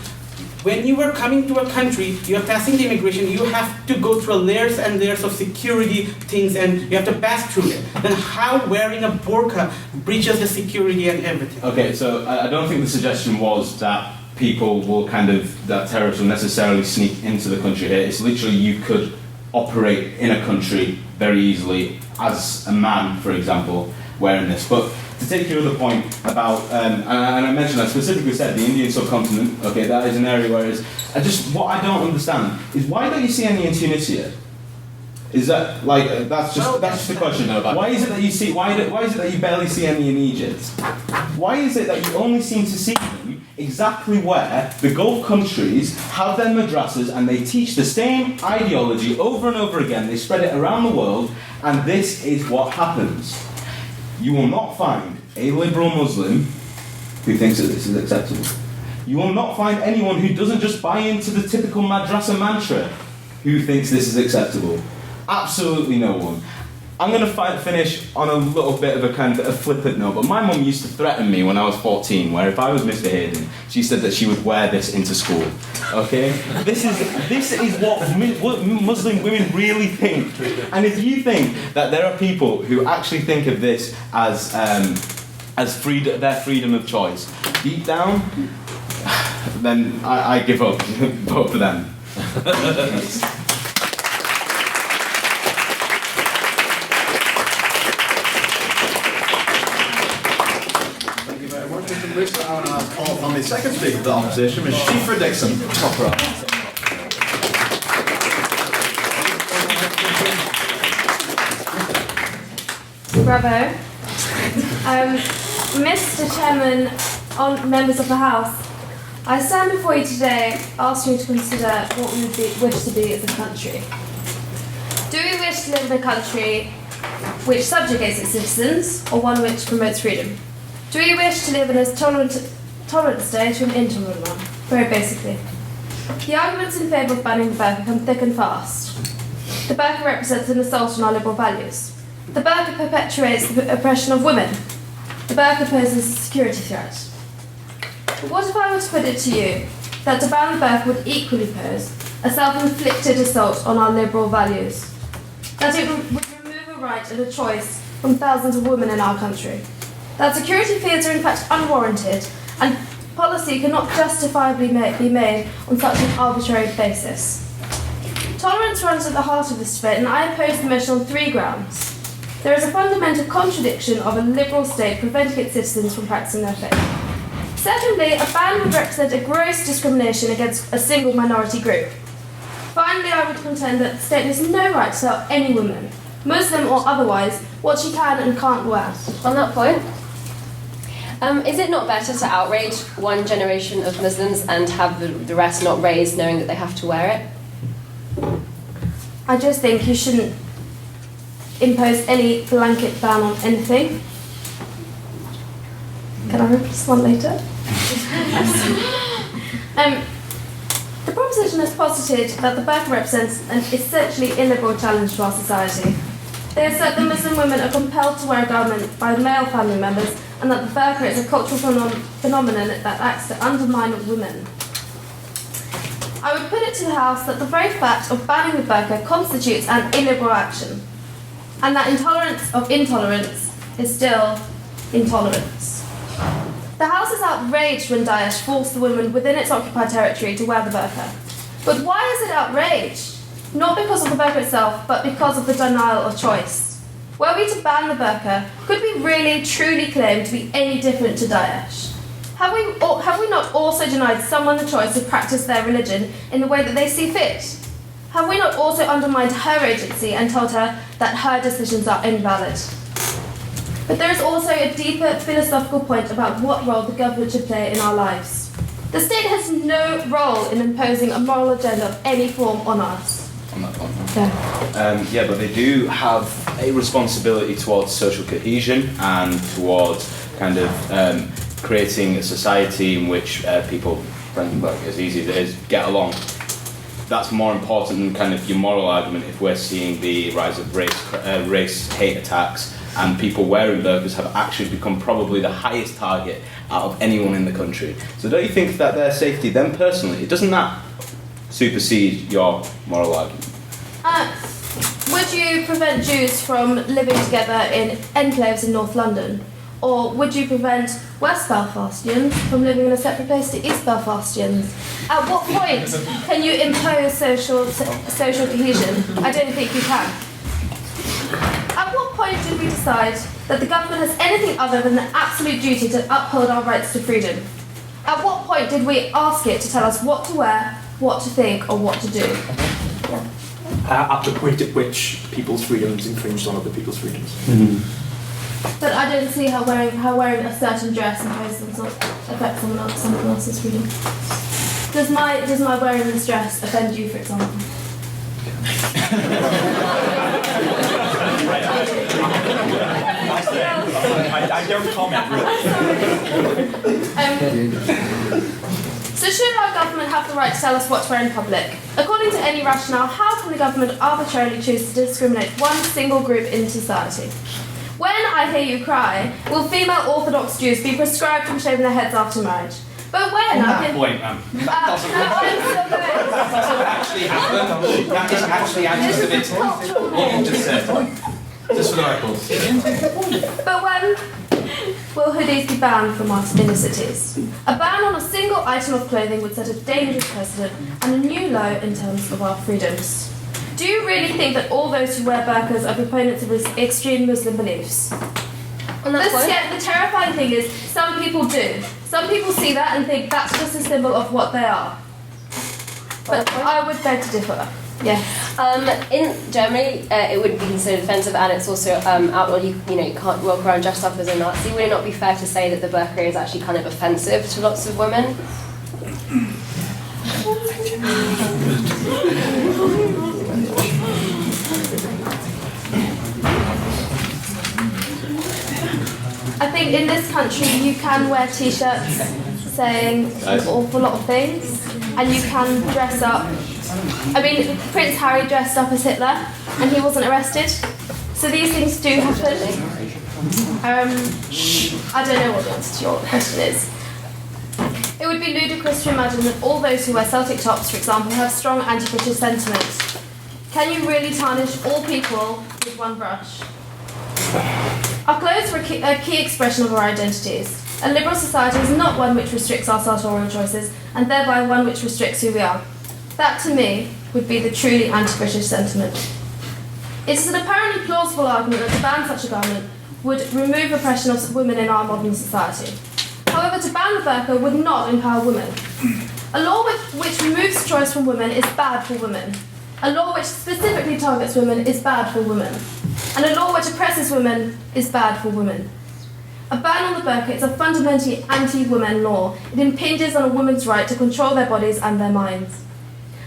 when you are coming to a country, you are passing the immigration, you have to go through layers and layers of security things and you have to pass through it. Then how wearing a burqa breaches the security and everything? Okay, so I don't think the suggestion was that people will that terrorists will necessarily sneak into the country here. It's literally you could operate in a country very easily as a man, for example, wearing this. But to take your other point about, and I mentioned, I specifically said the Indian subcontinent, okay, that is an area where what I don't understand is why don't you see any in Tunisia? Is that, that's just the question. Why is it that you see, why is it that you barely see any in Egypt? Why is it that you only seem to see them exactly where the Gulf countries have their madrasas and they teach the same ideology over and over again, they spread it around the world, and this is what happens. You will not find a liberal Muslim who thinks that this is acceptable. You will not find anyone who doesn't just buy into the typical madrasa mantra who thinks this is acceptable. Absolutely no one. I'm going to finish on a little bit of a flippant note, but my mum used to threaten me when I was 14, where if I was misbehaving, she said that she would wear this into school. Okay? This is what Muslim women really think. And if you think that there are people who actually think of this as their freedom of choice, deep down, then I give up. Vote for them. I'm going to call on the second speaker of the opposition, Ms. Shifa Dixon. Bravo. Mr. Chairman, members of the House, I stand before you today asking you to consider what we wish to be as a country. Do we wish to live in a country which subjugates its citizens, or one which promotes freedom? Do we wish to live in a tolerant state or an intolerant one? Very basically. The arguments in favour of banning the burqa come thick and fast. The burqa represents an assault on our liberal values. The burqa perpetuates the oppression of women. The burqa poses a security threat. But what if I were to put it to you that to ban the burqa would equally pose a self-inflicted assault on our liberal values? That it would remove a right and a choice from thousands of women in our country? That security fears are in fact unwarranted and policy cannot justifiably be made on such an arbitrary basis. Tolerance runs at the heart of this debate, and I oppose the motion on 3 grounds. There is a fundamental contradiction of a liberal state preventing its citizens from practicing their faith. Secondly, a ban would represent a gross discrimination against a single minority group. Finally, I would contend that the state has no right to tell any woman, Muslim or otherwise, what she can and can't wear. On that point, is it not better to outrage one generation of Muslims and have the rest not raised knowing that they have to wear it? I just think you shouldn't impose any blanket ban on anything. Can I respond later? The proposition has posited that the burqa represents an essentially illiberal challenge to our society. They assert that Muslim women are compelled to wear a garment by male family members and that the burqa is a cultural phenomenon that acts to undermine women. I would put it to the House that the very fact of banning the burqa constitutes an illiberal action, and that intolerance of intolerance is still intolerance. The House is outraged when Daesh forced the women within its occupied territory to wear the burqa. But why is it outraged? Not because of the burqa itself, but because of the denial of choice. Were we to ban the burqa, could we really, truly claim to be any different to Daesh? Have we not also denied someone the choice to practice their religion in the way that they see fit? Have we not also undermined her agency and told her that her decisions are invalid? But there is also a deeper philosophical point about what role the government should play in our lives. The state has no role in imposing a moral agenda of any form on us. On that point. Yeah, but they do have a responsibility towards social cohesion and towards creating a society in which people, as easy as it is, get along. That's more important than your moral argument if we're seeing the rise of race hate attacks and people wearing burqas have actually become probably the highest target out of anyone in the country. So don't you think that their safety, them personally, doesn't that supersede your moral argument? Would you prevent Jews from living together in enclaves in North London? Or would you prevent West Belfastians from living in a separate place to East Belfastians? At what point can you impose social cohesion? I don't think you can. At what point did we decide that the government has anything other than the absolute duty to uphold our rights to freedom? At what point did we ask it to tell us what to wear, what to think, or what to do? At the point at which people's freedoms infringed on other people's freedoms. But I don't see how wearing a certain dress affects someone else's freedom. Does my wearing this dress offend you, for example? I don't comment, really. So should our government have the right to tell us what to wear in public? According to any rationale, how can the government arbitrarily choose to discriminate one single group in society? When I hear you cry, will female Orthodox Jews be prescribed from shaving their heads after marriage? But when On that point, ma'am, that doesn't actually happen. That is actually anti-Semitic. What you just said. Just for the record. But when will hoodies be banned from our inner cities? A ban on a single item of clothing would set a dangerous precedent and a new low in terms of our freedoms. Do you really think that all those who wear burqas are proponents of extreme Muslim beliefs? The terrifying thing is, some people do. Some people see that and think that's just a symbol of what they are. But I would beg to differ. Yeah. In Germany, it would be considered offensive, and it's also outlawed. You can't walk around dressed up as a Nazi. Would it not be fair to say that the burqa is actually kind of offensive to lots of women? I think in this country you can wear t-shirts saying an awful lot of things, and you can dress up. I mean, Prince Harry dressed up as Hitler and he wasn't arrested. So these things do happen. I don't know what the answer to your question is. It would be ludicrous to imagine that all those who wear Celtic tops, for example, have strong anti-British sentiments. Can you really tarnish all people with one brush? Our clothes are a key expression of our identities. A liberal society is not one which restricts our sartorial choices, and thereby one which restricts who we are. That, to me, would be the truly anti-British sentiment. It is an apparently plausible argument that to ban such a garment would remove oppression of women in our modern society. However, to ban the burqa would not empower women. A law which removes choice from women is bad for women. A law which specifically targets women is bad for women. And a law which oppresses women is bad for women. A ban on the burqa is a fundamentally anti-women law. It impinges on a woman's right to control their bodies and their minds.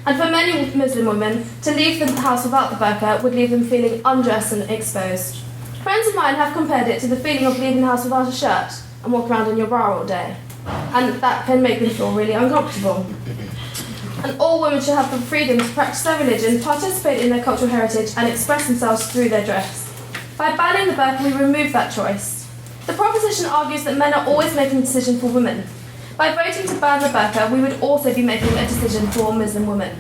And for many Muslim women, to leave the house without the burqa would leave them feeling undressed and exposed. Friends of mine have compared it to the feeling of leaving the house without a shirt and walk around in your bra all day. And that can make them feel really uncomfortable. And all women should have the freedom to practice their religion, participate in their cultural heritage, and express themselves through their dress. By banning the burqa, we remove that choice. The proposition argues that men are always making a decision for women. By voting to ban the burqa, we would also be making a decision for Muslim women.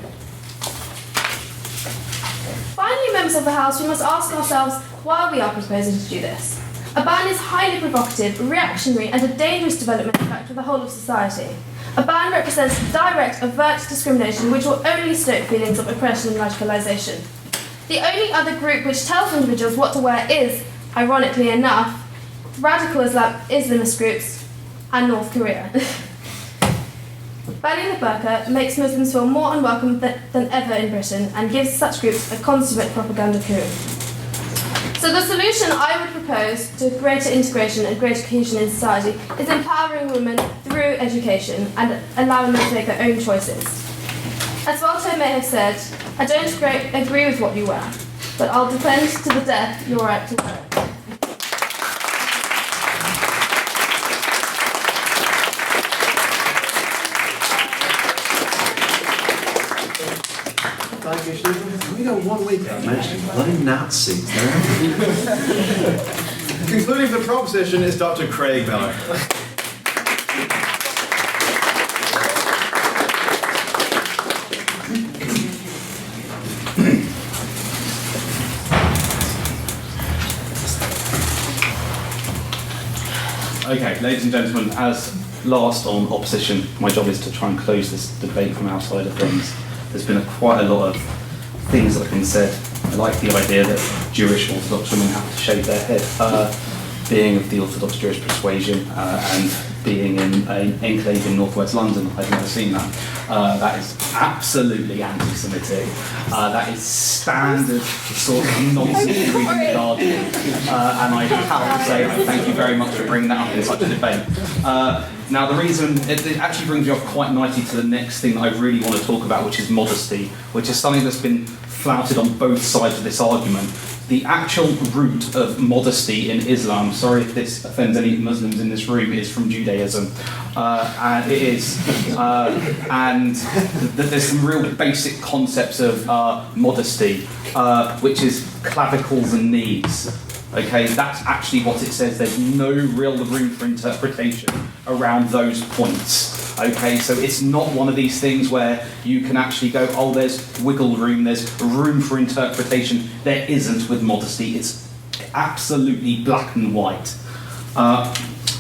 Finally, members of the House, we must ask ourselves why we are proposing to do this. A ban is highly provocative, reactionary, and a dangerous development effect for the whole of society. A ban represents direct, overt discrimination which will only stoke feelings of oppression and radicalisation. The only other group which tells individuals what to wear is, ironically enough, radical Islamist groups and North Korea. Banning the burqa makes Muslims feel more unwelcome than ever in Britain and gives such groups a consummate propaganda coup. So the solution I would propose to greater integration and greater cohesion in society is empowering women through education and allowing them to make their own choices. As Walter may have said, I don't agree with what you wear, but I'll defend to the death your right to wear it. We go one week without mentioning bloody Nazis. Concluding the proposition is Dr. Craig Miller. Okay, ladies and gentlemen, as last on opposition, my job is to try and close this debate from our side of things. There's been quite a lot of things that have been said. I like the idea that Jewish Orthodox women have to shave their head, being of the Orthodox Jewish persuasion and being in an enclave in northwest London. I've never seen that. That is absolutely anti-Semitic. That is standard sort of nonsense reading the Guardian. And I have to say, I thank you very much for bringing that up in such a debate. Now, the reason, it actually brings me off quite nicely to the next thing that I really want to talk about, which is modesty, which is something that's been flouted on both sides of this argument. The actual root of modesty in Islam, sorry if this offends any Muslims in this room, is from Judaism. And it is. And there's some real basic concepts of modesty, which is clavicles and knees. Okay, that's actually what it says. There's no real room for interpretation around those points. Okay, so it's not one of these things where you can actually go, oh, there's wiggle room, there's room for interpretation. There isn't with modesty. It's absolutely black and white.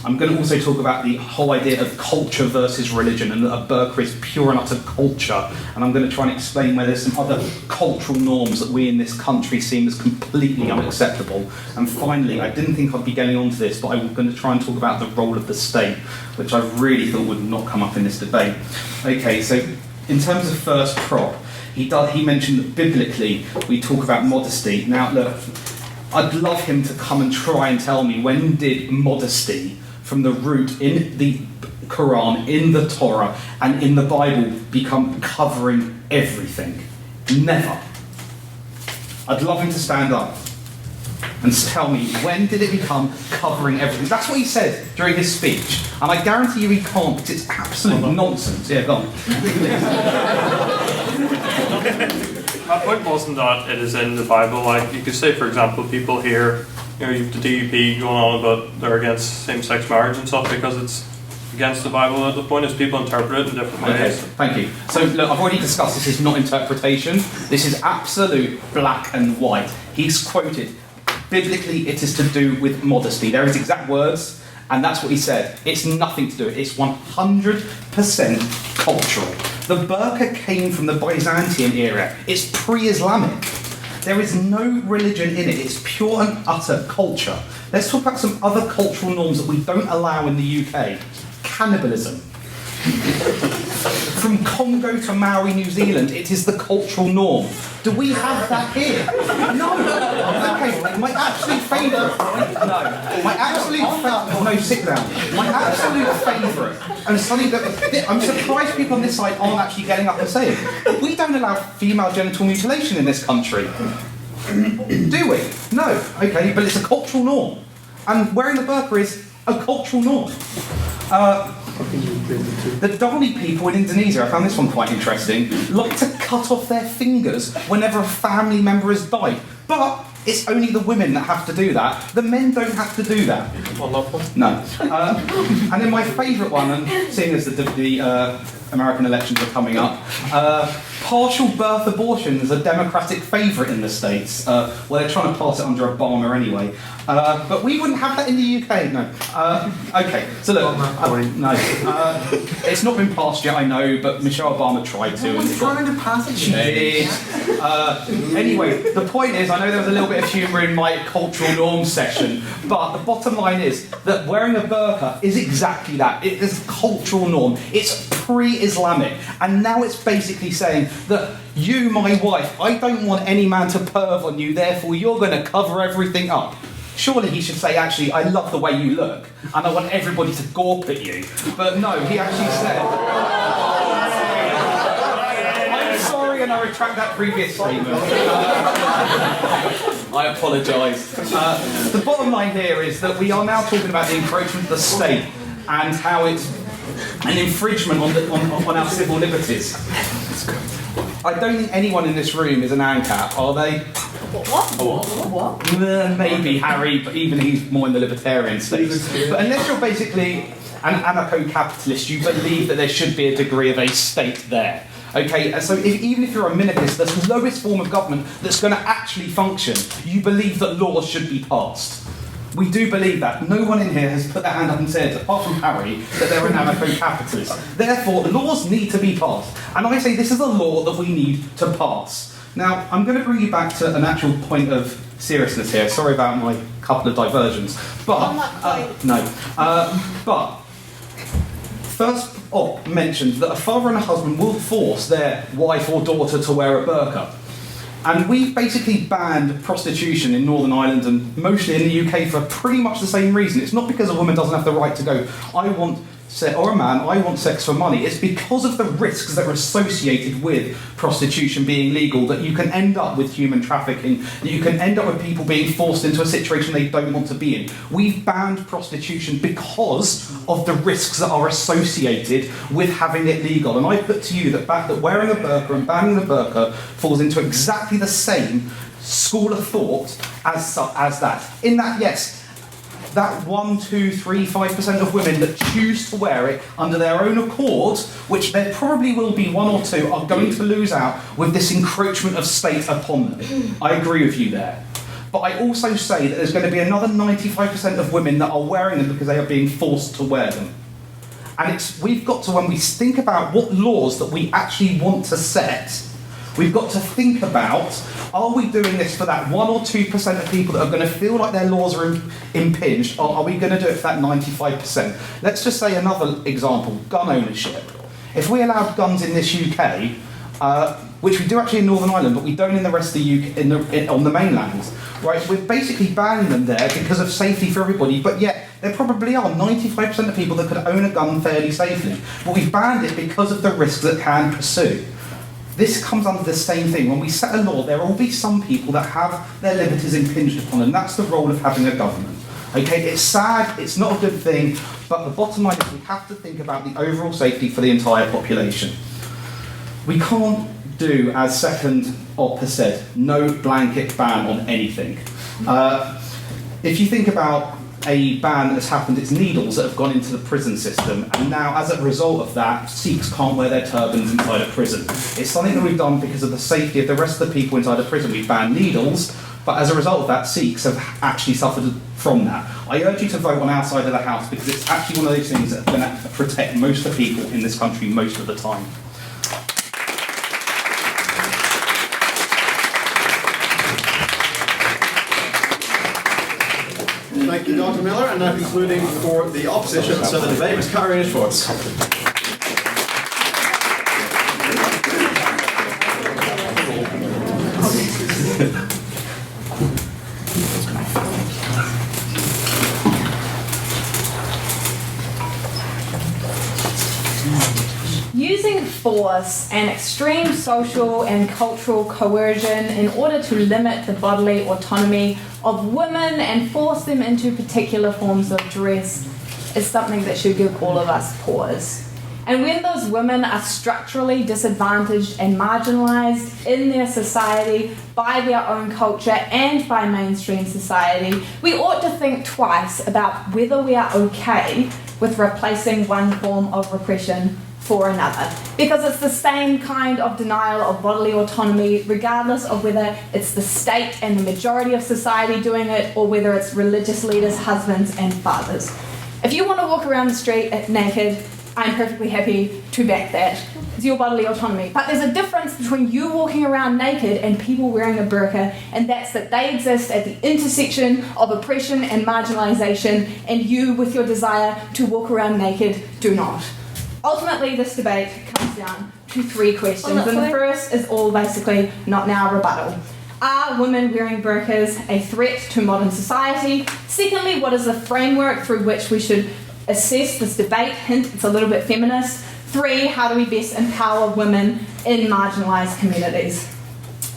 I'm going to also talk about the whole idea of culture versus religion, and that a burqa is pure and utter culture. And I'm going to try and explain where there's some other cultural norms that we in this country seem as completely unacceptable. And finally, I didn't think I'd be getting onto this, but I'm going to try and talk about the role of the state, which I really thought would not come up in this debate. Okay, so in terms of first prop, he mentioned that biblically we talk about modesty. Now, look, I'd love him to come and try and tell me, when did modesty from the root in the Quran, in the Torah, and in the Bible become covering everything? Never. I'd love him to stand up and tell me, when did it become covering everything? That's what he said during his speech. And I guarantee you he can't, because it's absolute nonsense. Yeah, go on. My point wasn't that it is in the Bible. Like, you could say, for example, people here, you know, you have the DUP going on about they're against same-sex marriage and stuff because it's against the Bible. The point is people interpret it in different ways. Okay, thank you. So, look, I've already discussed this is not interpretation. This is absolute black and white. He's quoted, biblically it is to do with modesty. There are his exact words, and that's what he said. It's nothing to do with it. It's 100% cultural. The burqa came from the Byzantine era. It's pre-Islamic. There is no religion in it. It's pure and utter culture. Let's talk about some other cultural norms that we don't allow in the UK. Cannibalism. From Congo to Maori, New Zealand, it is the cultural norm. Do we have that here? No. Okay, my absolute favourite. No. My absolute favourite. No, sit down. My absolute favourite. And something that I'm surprised people on this side aren't actually getting up and saying. We don't allow female genital mutilation in this country. Do we? No. Okay, but it's a cultural norm. And wearing the burqa is a cultural norm. The Dani people in Indonesia, I found this one quite interesting, like to cut off their fingers whenever a family member has died. But it's only the women that have to do that. The men don't have to do that. No. And then my favourite one, and seeing as the American elections are coming up, partial birth abortion is a Democratic favourite in the States. Well, they're trying to pass it under Obama anyway. But we wouldn't have that in the UK, no. Okay, so look, no. It's not been passed yet, I know, but Michelle Obama tried to. Everyone's trying to pass it. She did. Anyway, the point is, I know there was a little bit of humour in my cultural norms session, but the bottom line is that wearing a burqa is exactly that. It is a cultural norm. It's pre-Islamic, and now it's basically saying that you, my wife, I don't want any man to perv on you, therefore you're going to cover everything up. Surely he should say, actually, I love the way you look, and I want everybody to gawp at you. But no, he actually said, I'm sorry, and I retract that previous statement. I apologise. The bottom line here is that we are now talking about the encroachment of the state and how it's an infringement on our civil liberties. I don't think anyone in this room is an ANCAP, are they? What? Maybe Harry, but even he's more in the libertarian space. But unless you're basically an anarcho-capitalist, you believe that there should be a degree of a state there. Okay, and so even if you're a minarchist, the lowest form of government that's going to actually function, you believe that laws should be passed. We do believe that. No one in here has put their hand up and said, apart from Harry, that they're an anarcho-capitalist. Therefore, laws need to be passed. And I say this is a law that we need to pass. Now, I'm going to bring you back to an actual point of seriousness here. Sorry about my couple of diversions. But, but first mentioned that a father and a husband will force their wife or daughter to wear a burqa. And we've basically banned prostitution in Northern Ireland and mostly in the UK for pretty much the same reason. It's not because a woman doesn't have the right to go, or a man, I want sex for money. It's because of the risks that are associated with prostitution being legal that you can end up with human trafficking, that you can end up with people being forced into a situation they don't want to be in. We've banned prostitution because of the risks that are associated with having it legal. And I put to you that wearing a burqa and banning the burqa falls into exactly the same school of thought as that. In that, yes, that 1, 2, 3, 5% of women that choose to wear it under their own accord, which there probably will be 1 or 2, are going to lose out with this encroachment of state upon them. I agree with you there. But I also say that there's going to be another 95% of women that are wearing them because they are being forced to wear them. And we've got to, when we think about what laws that we actually want to set, we've got to think about, are we doing this for that 1 or 2% of people that are going to feel like their laws are impinged, or are we going to do it for that 95%? Let's just say another example, gun ownership. If we allowed guns in this UK, which we do actually in Northern Ireland, but we don't in the rest of the UK, on the mainland, right? We're basically banning them there because of safety for everybody, but yet there probably are 95% of people that could own a gun fairly safely. But we've banned it because of the risks that can pursue. This comes under the same thing. When we set a law, there will be some people that have their liberties impinged upon, and that's the role of having a government. Okay, it's sad, it's not a good thing, but the bottom line is we have to think about the overall safety for the entire population. We can't do, as Second Op has said, no blanket ban on anything. If you think about a ban that's happened, it's needles that have gone into the prison system, and now as a result of that, Sikhs can't wear their turbans inside a prison. It's something that we've done because of the safety of the rest of the people inside a prison. We've banned needles, but as a result of that, Sikhs have actually suffered from that. I urge you to vote on our side of the house because it's actually one of those things that are going to protect most of the people in this country most of the time. Thank you, Dr. Miller, and now concluding for the opposition, so the debate was Karina Schwartz. Using force and extreme social and cultural coercion in order to limit the bodily autonomy of women and force them into particular forms of dress is something that should give all of us pause. And when those women are structurally disadvantaged and marginalised in their society by their own culture and by mainstream society, we ought to think twice about whether we are okay with replacing one form of repression for another. Because it's the same kind of denial of bodily autonomy, regardless of whether it's the state and the majority of society doing it, or whether it's religious leaders, husbands and fathers. If you want to walk around the street naked, I'm perfectly happy to back that. It's your bodily autonomy. But there's a difference between you walking around naked and people wearing a burqa, and that's that they exist at the intersection of oppression and marginalisation, and you, with your desire to walk around naked, do not. Ultimately, this debate comes down to 3 questions, and the first is all basically not now rebuttal. Are women wearing burqas a threat to modern society? Secondly, what is the framework through which we should assess this debate? Hint, it's a little bit feminist. 3, how do we best empower women in marginalised communities?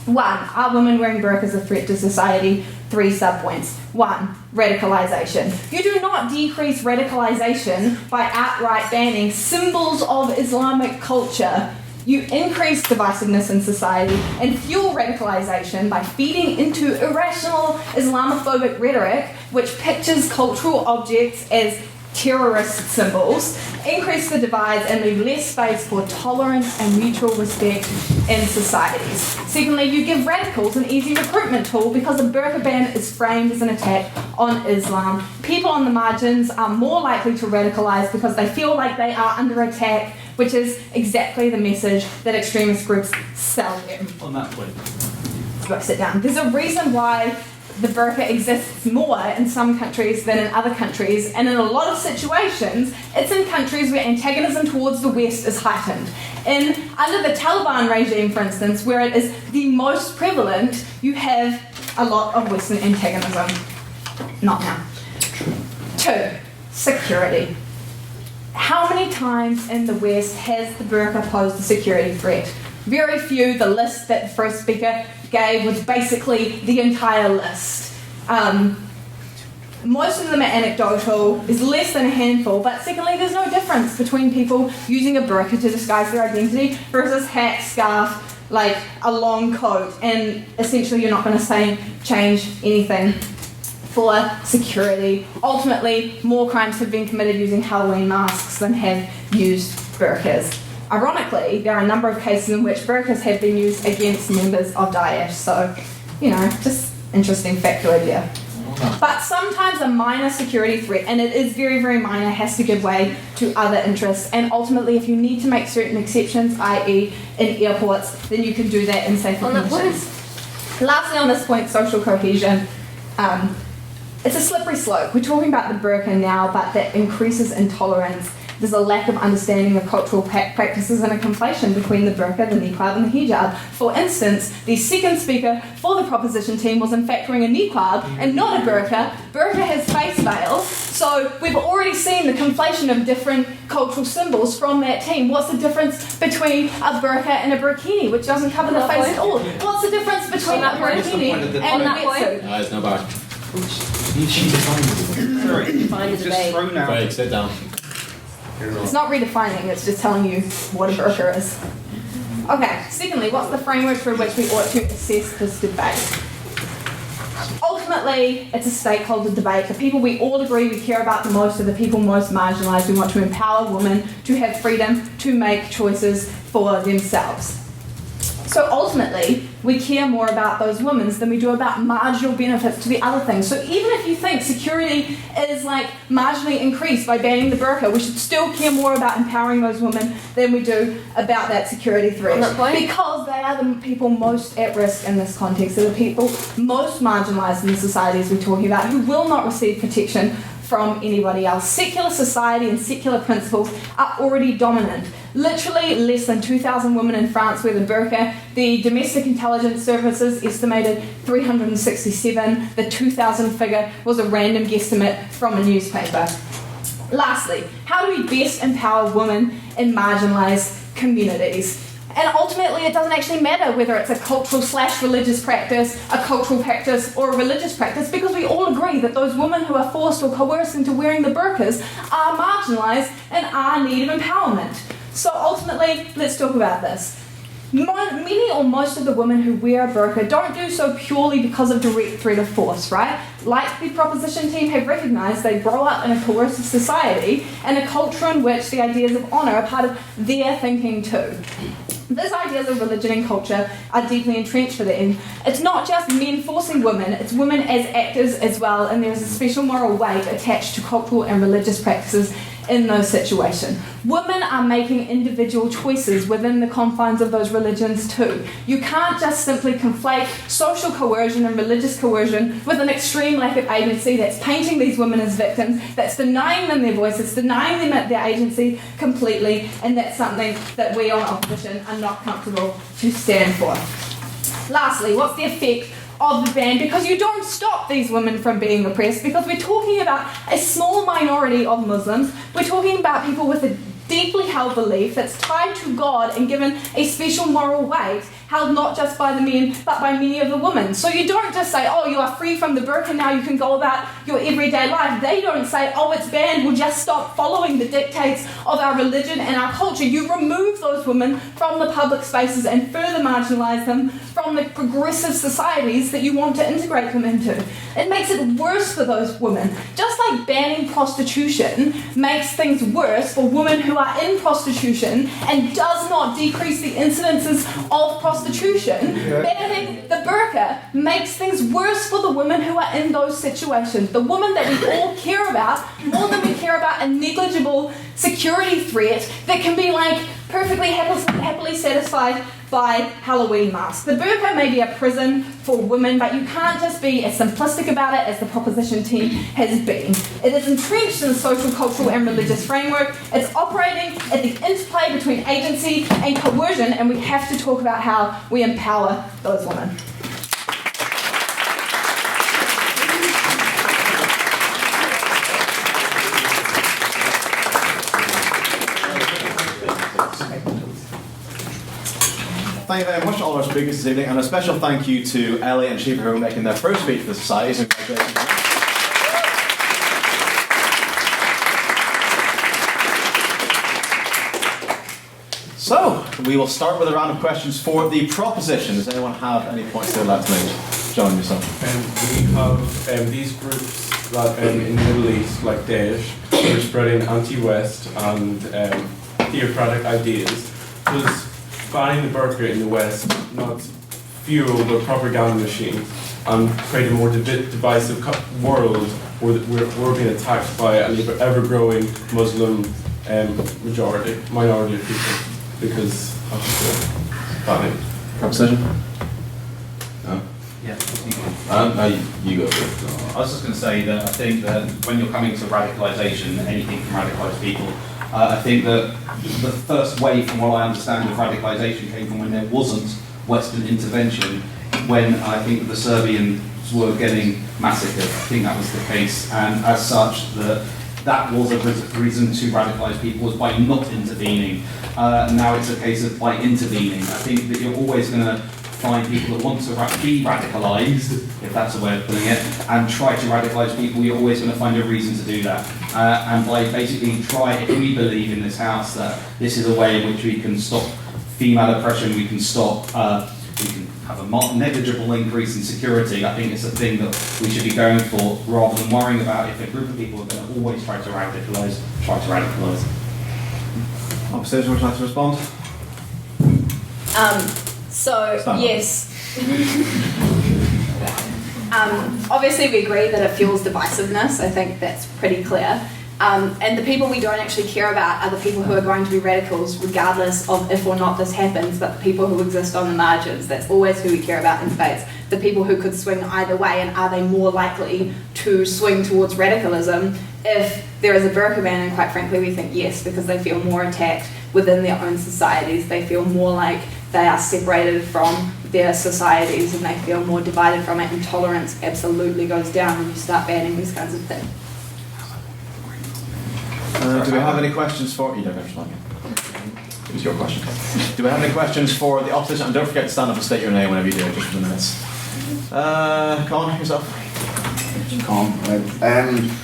1, are women wearing burqas a threat to society? 3 sub-points. 1, radicalisation. You do not decrease radicalisation by outright banning symbols of Islamic culture. You increase divisiveness in society and fuel radicalization by feeding into irrational Islamophobic rhetoric, which pictures cultural objects as terrorist symbols, increase the divides and leave less space for tolerance and mutual respect in societies. Secondly, you give radicals an easy recruitment tool because the burqa ban is framed as an attack on Islam. People on the margins are more likely to radicalise because they feel like they are under attack, which is exactly the message that extremist groups sell them. On that point. Let's sit down. There's a reason why the burqa exists more in some countries than in other countries, and in a lot of situations, it's in countries where antagonism towards the West is heightened. Under the Taliban regime, for instance, where it is the most prevalent, you have a lot of Western antagonism. Not now. 2, security. How many times in the West has the burqa posed a security threat? Very few. The list that the first speaker gave was basically the entire list. Most of them are anecdotal, there's less than a handful, but secondly, there's no difference between people using a burqa to disguise their identity versus hat, scarf, like a long coat, and essentially you're not going to change anything for security. Ultimately, more crimes have been committed using Halloween masks than have used burqas. Ironically, there are a number of cases in which burqas have been used against members of Daesh, so, just interesting factoid there. But sometimes a minor security threat, and it is very, very minor, has to give way to other interests, and ultimately if you need to make certain exceptions, i.e. in airports, then you can do that in safer conditions. Lastly on this point, social cohesion. It's a slippery slope. We're talking about the burqa now, but that increases intolerance. There's a lack of understanding of cultural practices and a conflation between the burqa, the niqab, and the hijab. For instance, the second speaker for the proposition team was in fact wearing a niqab and not a burqa. Burqa has face veils, so we've already seen the conflation of different cultural symbols from that team. What's the difference between a burqa and a burkini, which doesn't cover the face at all? What's the difference between a burkini and a wetsuit? There's no bar. She defined it. Sorry, Define the debate. thrown out. Right, sit down. It's not redefining, it's just telling you what a burqa is. Okay, secondly, what's the framework through which we ought to assess this debate? Ultimately, it's a stakeholder debate. The people we all agree we care about the most are the people most marginalised. We want to empower women to have freedom to make choices for themselves. So ultimately, we care more about those women than we do about marginal benefits to the other things. So even if you think security is marginally increased by banning the burqa, we should still care more about empowering those women than we do about that security threat. Because they are the people most at risk in this context. They're the people most marginalised in the societies we're talking about who will not receive protection from anybody else. Secular society and secular principles are already dominant. Literally less than 2,000 women in France wear the burqa. The domestic intelligence services estimated 367. The 2,000 figure was a random guesstimate from a newspaper. Lastly, how do we best empower women in marginalised communities? And ultimately, it doesn't actually matter whether it's a cultural/religious practice, a cultural practice, or a religious practice, because we all agree that those women who are forced or coerced into wearing the burqas are marginalised and are in need of empowerment. So ultimately, let's talk about this. Many or most of the women who wear a burqa don't do so purely because of direct threat of force, right? Like the proposition team have recognised, they grow up in a coercive society and a culture in which the ideas of honour are part of their thinking too. These ideas of religion and culture are deeply entrenched for them. It's not just men forcing women, it's women as actors as well, and there's a special moral weight attached to cultural and religious practices in those situations. Women are making individual choices within the confines of those religions too. You can't just simply conflate social coercion and religious coercion with an extreme lack of agency that's painting these women as victims, that's denying them their voice, it's denying them their agency completely, and that's something that we on opposition are not comfortable to stand for. Lastly, what's the effect of the ban? Because you don't stop these women from being oppressed, because we're talking about a small minority of Muslims. We're talking about people with a deeply held belief that's tied to God and given a special moral weight, held not just by the men, but by many of the women. So you don't just say, oh, you are free from the burqa, now you can go about your everyday life. They don't say, oh, it's banned, we'll just stop following the dictates of our religion and our culture. You remove those women from the public spaces and further marginalise them from the progressive societies that you want to integrate them into. It makes it worse for those women. Just like banning prostitution makes things worse for women who are in prostitution and does not decrease the incidences of prostitution, banning the burqa makes things worse for the women who are in those situations. The women that we all care about, more than we care about a negligible security threat that can be like perfectly happily satisfied by Halloween masks. The burqa may be a prison for women, but you can't just be as simplistic about it as the proposition team has been. It is entrenched in the social, cultural and religious framework. It's operating at the interplay between agency and coercion, and we have to talk about how we empower those women. Thank you very much to all our speakers this evening, and a special thank you to Ellie and Shiva who are making their first speech for the society. So congratulations. So, we will start with a round of questions for the proposition. Does anyone have any points they'd like to make? John, yourself. We have these groups that in the Middle East, like Daesh, who are spreading anti-West and theocratic ideas. Does banning the burqa in the West not fuel the propaganda machine and create a more divisive world where we're being attacked by an ever-growing Muslim minority of people because of the banning? Proposition? No? Yeah. No, you go first. I was just going to say that I think that when you're coming to radicalisation, anything from radicalised people, I think that the first wave, from what I understand, of radicalisation came from when there wasn't Western intervention, when I think the Serbians were getting massacred. I think that was the case, and as such, that was a reason to radicalise people, was by not intervening. Now it's a case of by intervening. I think that you're always going to find people that want to be radicalised, if that's a way of putting it, and try to radicalise people. You're always going to find a reason to do that. And by basically if we believe in this house that this is a way in which we can stop female oppression, we can stop, we can have a negligible increase in security, I think it's a thing that we should be going for, rather than worrying about if a group of people are going to always try to radicalise. Opposition, would you like to respond? Yes. Obviously, we agree that it fuels divisiveness. I think that's pretty clear. And the people we don't actually care about are the people who are going to be radicals, regardless of if or not this happens, but the people who exist on the margins. That's always who we care about in debates. The people who could swing either way, and are they more likely to swing towards radicalism if there is a burqa ban? And quite frankly, we think yes, because they feel more attacked within their own societies. They feel more like they are separated from their societies and they feel more divided from it, and tolerance absolutely goes down when you start banning these kinds of things. Do we have any questions for... You don't have to it was your question. Do we have any questions for the opposition? And don't forget to stand up and state your name whenever you do it, just for the minutes. Colin, yourself. Colin, right.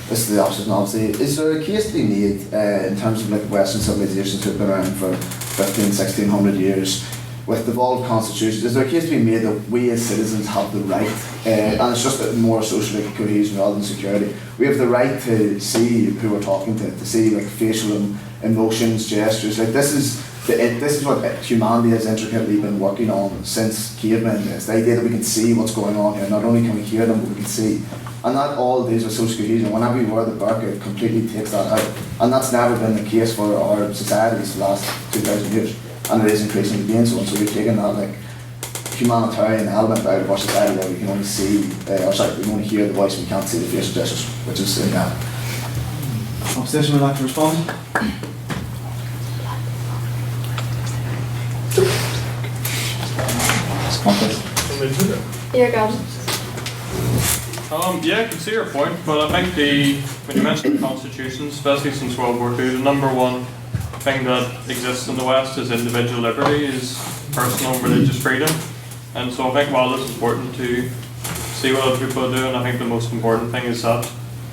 This is the opposition, obviously. Is there a case to be made in terms of like Western civilizations who have been around for 1600 years with devolved constitutions? Is there a case to be made that we as citizens have the right, and it's just more social cohesion rather than security, we have the right to see who we're talking to see like facial emotions, gestures, like this is what humanity has intricately been working on since cavemen. It's the idea that we can see what's going on here. Not only can we hear them, but we can see. And that all these are social cohesion. Whenever you wear the burqa, it completely takes that out. And that's never been the case for our societies for the last 2,000 years. And it is increasingly being so. And so we've taken that like humanitarian element out of our society where we can only see, we can only hear the voice, we can't see the facial gestures, which is inherent. Opposition would like to respond? Here goes. Yeah, I can see your point, but I think when you mention the constitutions, especially since World War II, the number one thing that exists in the West is individual liberty, is personal and religious freedom. And so I think while it's important to see what other people are doing, I think the most important thing is that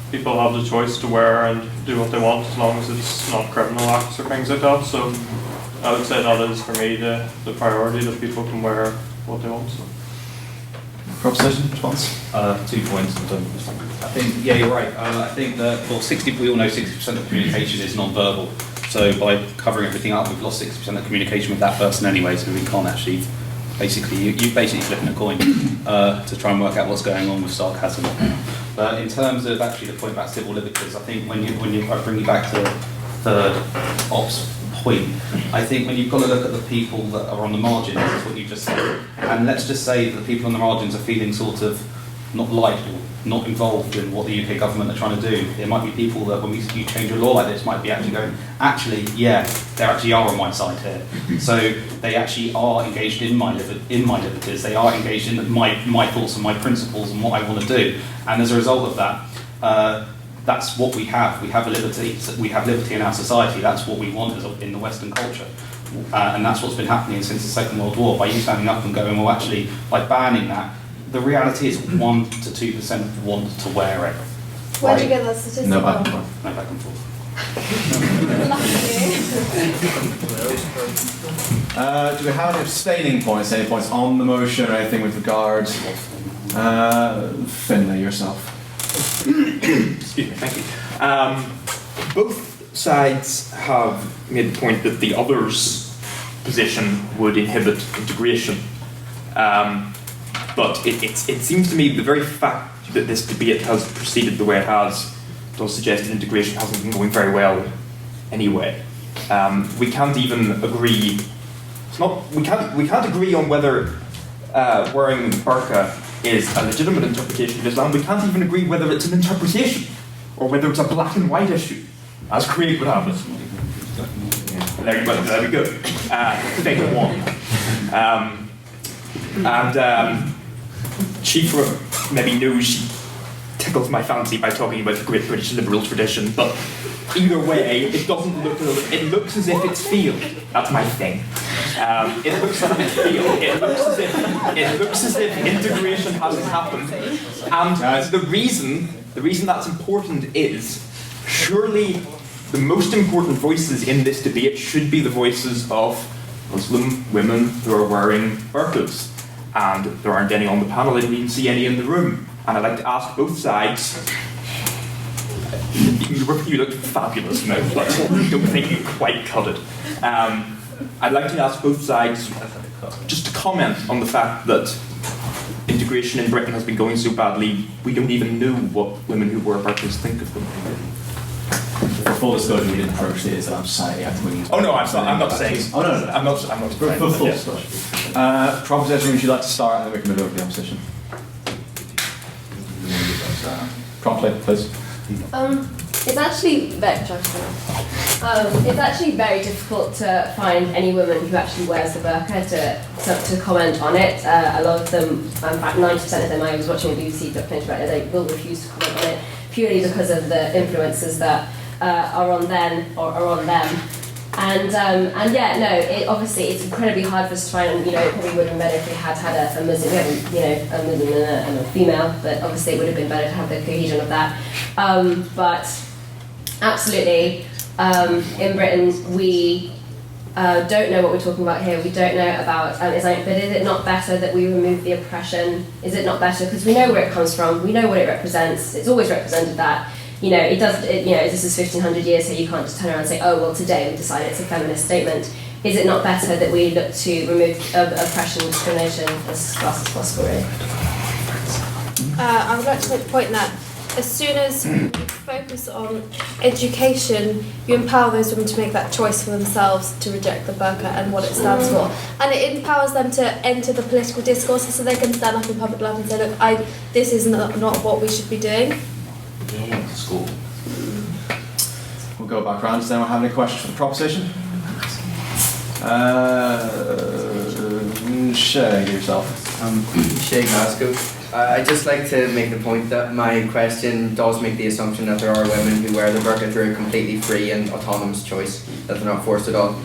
people have the choice to wear and do what they want as long as it's not criminal acts or things like that. So I would say that is for me the priority, that people can wear what they want. So. Proposition response? 2 points. I think, yeah, you're right. I think that, well, we all know 60% of communication is non-verbal. So by covering everything up, we've lost 60% of communication with that person anyway, so we can't actually, basically, you basically flipping a coin to try and work out what's going on with sarcasm. But in terms of actually the point about civil liberties, I think when I bring you back to the third ops point, I think when you've got to look at the people that are on the margins, is what you just said, and let's just say that the people on the margins are feeling sort of not liked or not involved in what the UK government are trying to do. There might be people that when you change a law like this might be actually going, actually, yeah, they actually are on my side here. So they actually are engaged in my liberties. They are engaged in my thoughts and my principles and what I want to do. And as a result of that, that's what we have. We have a liberty. We have liberty in our society. That's what we want in the Western culture. And that's what's been happening since the Second World War. By you standing up and going, well, actually, by banning that, the reality is 1 to 2% want to wear it. Where'd you get that statistic No back and from? forth. No back and forth. Do we have any abstaining points? Any points on the motion or anything with regard? Finlay, yourself. Excuse me, thank you. Both sides have made the point that the other's position would inhibit integration. But it seems to me the very fact that this debate has proceeded the way it has does suggest that integration hasn't been going very well anyway. We can't even agree. We can't agree on whether wearing burqa is a legitimate interpretation of Islam. We can't even agree whether it's an interpretation or whether it's a black and white issue, as Craig would have it. There we go. Debate one. Chief maybe knows she tickles my fancy by talking about the great British liberal tradition, but either way, it doesn't look. It looks as if it's field. That's my thing. It looks as if it's field. It looks as if integration hasn't happened, and the reason that's important is surely the most important voices in this debate should be the voices of Muslim women who are wearing burqas. And there aren't any on the panel, I didn't even see any in the room. And I'd like to ask both sides, you look fabulous now, but I don't think you quite cut it. I'd like to ask both sides just to comment on the fact that integration in Britain has been going so badly, we don't even know what women who wear burqas think of them. For full disclosure, we didn't approach the Islam Society after we. Oh no, I'm not saying. Oh no, I'm not. For full disclosure. Proposition, would you like to start and then we can move over to the opposition? Promptly, please. It's actually very difficult to find any woman who actually wears the burqa to comment on it. A lot of them, in fact 90% of them, I was watching a BBC documentary about it, they will refuse to comment on it purely because of the influences that are on them. And yeah, no, obviously it's incredibly hard for us to find, and it probably would have been better if we had a Muslim, a Muslim and a female, but obviously it would have been better to have the cohesion of that. But absolutely, in Britain, we don't know what we're talking about here. We don't know about Islamic, but is it not better that we remove the oppression? Is it not better? Because we know where it comes from, we know what it represents, it's always represented that. This is 1500 years, so you can't just turn around and say, oh, well, today we decided it's a feminist statement. Is it not better that we look to remove oppression and discrimination as fast as possible, really? I would like to make the point that as soon as you focus on education, you empower those women to make that choice for themselves to reject the burqa and what it stands for. And it empowers them to enter the political discourse so they can stand up in public life and say, look, this is not what we should be doing. School. We'll go back around. Does anyone have any questions for the proposition? Shay, yourself. Shay Glasgow. I'd just like to make the point that my question does make the assumption that there are women who wear the burqa through a completely free and autonomous choice. that they're not forced at all.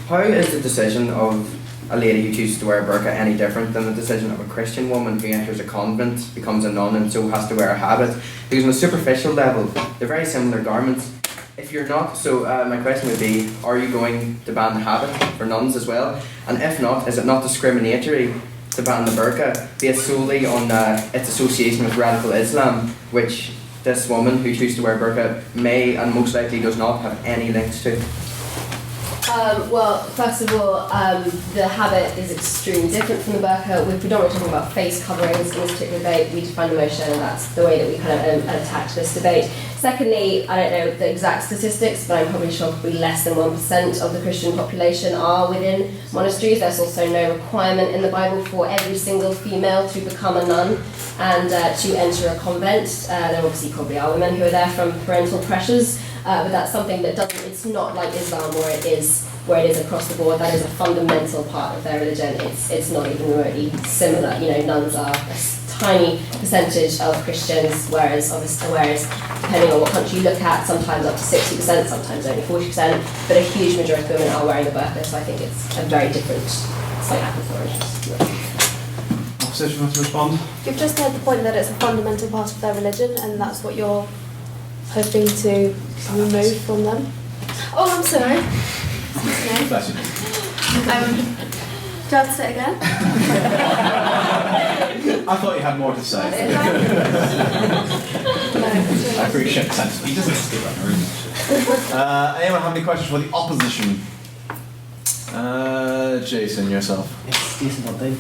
How is the decision of a lady who chooses to wear a burqa any different than the decision of a Christian woman who enters a convent, becomes a nun, and so has to wear a habit? Because on a superficial level, they're very similar garments. If you're not, so my question would be, are you going to ban the habit for nuns as well? And if not, is it not discriminatory to ban the burqa based solely on its association with radical Islam, which this woman who chooses to wear a burqa may and most likely does not have any links to? Well, first of all, the habit is extremely different from the burqa. We're predominantly talking about face coverings in this particular debate. We define emotion, and that's the way that we kind of attacked this debate. Secondly, I don't know the exact statistics, but I'm probably sure probably less than 1% of the Christian population are within monasteries. There's also no requirement in the Bible for every single female to become a nun and to enter a convent. There obviously probably are women who are there from parental pressures. But that's something that doesn't, it's not like Islam where it is across the board. That is a fundamental part of their religion. It's not even remotely similar. You know, nuns are a tiny percentage of Christians, whereas depending on what country you look at, sometimes up to 60%, sometimes only 40%, but a huge majority of women are wearing the burqa, so I think it's a very different, it's like apples and oranges. Opposition wants to respond? You've just made the point that it's a fundamental part of their religion, and that's what you're hoping to remove from them. Oh, I'm sorry. Bless you. Do you have to say it again? I thought you had more to say. I appreciate the sense. He doesn't skip that room. Anyone have any questions for the opposition? Jason, yourself. It's Jason Huntley.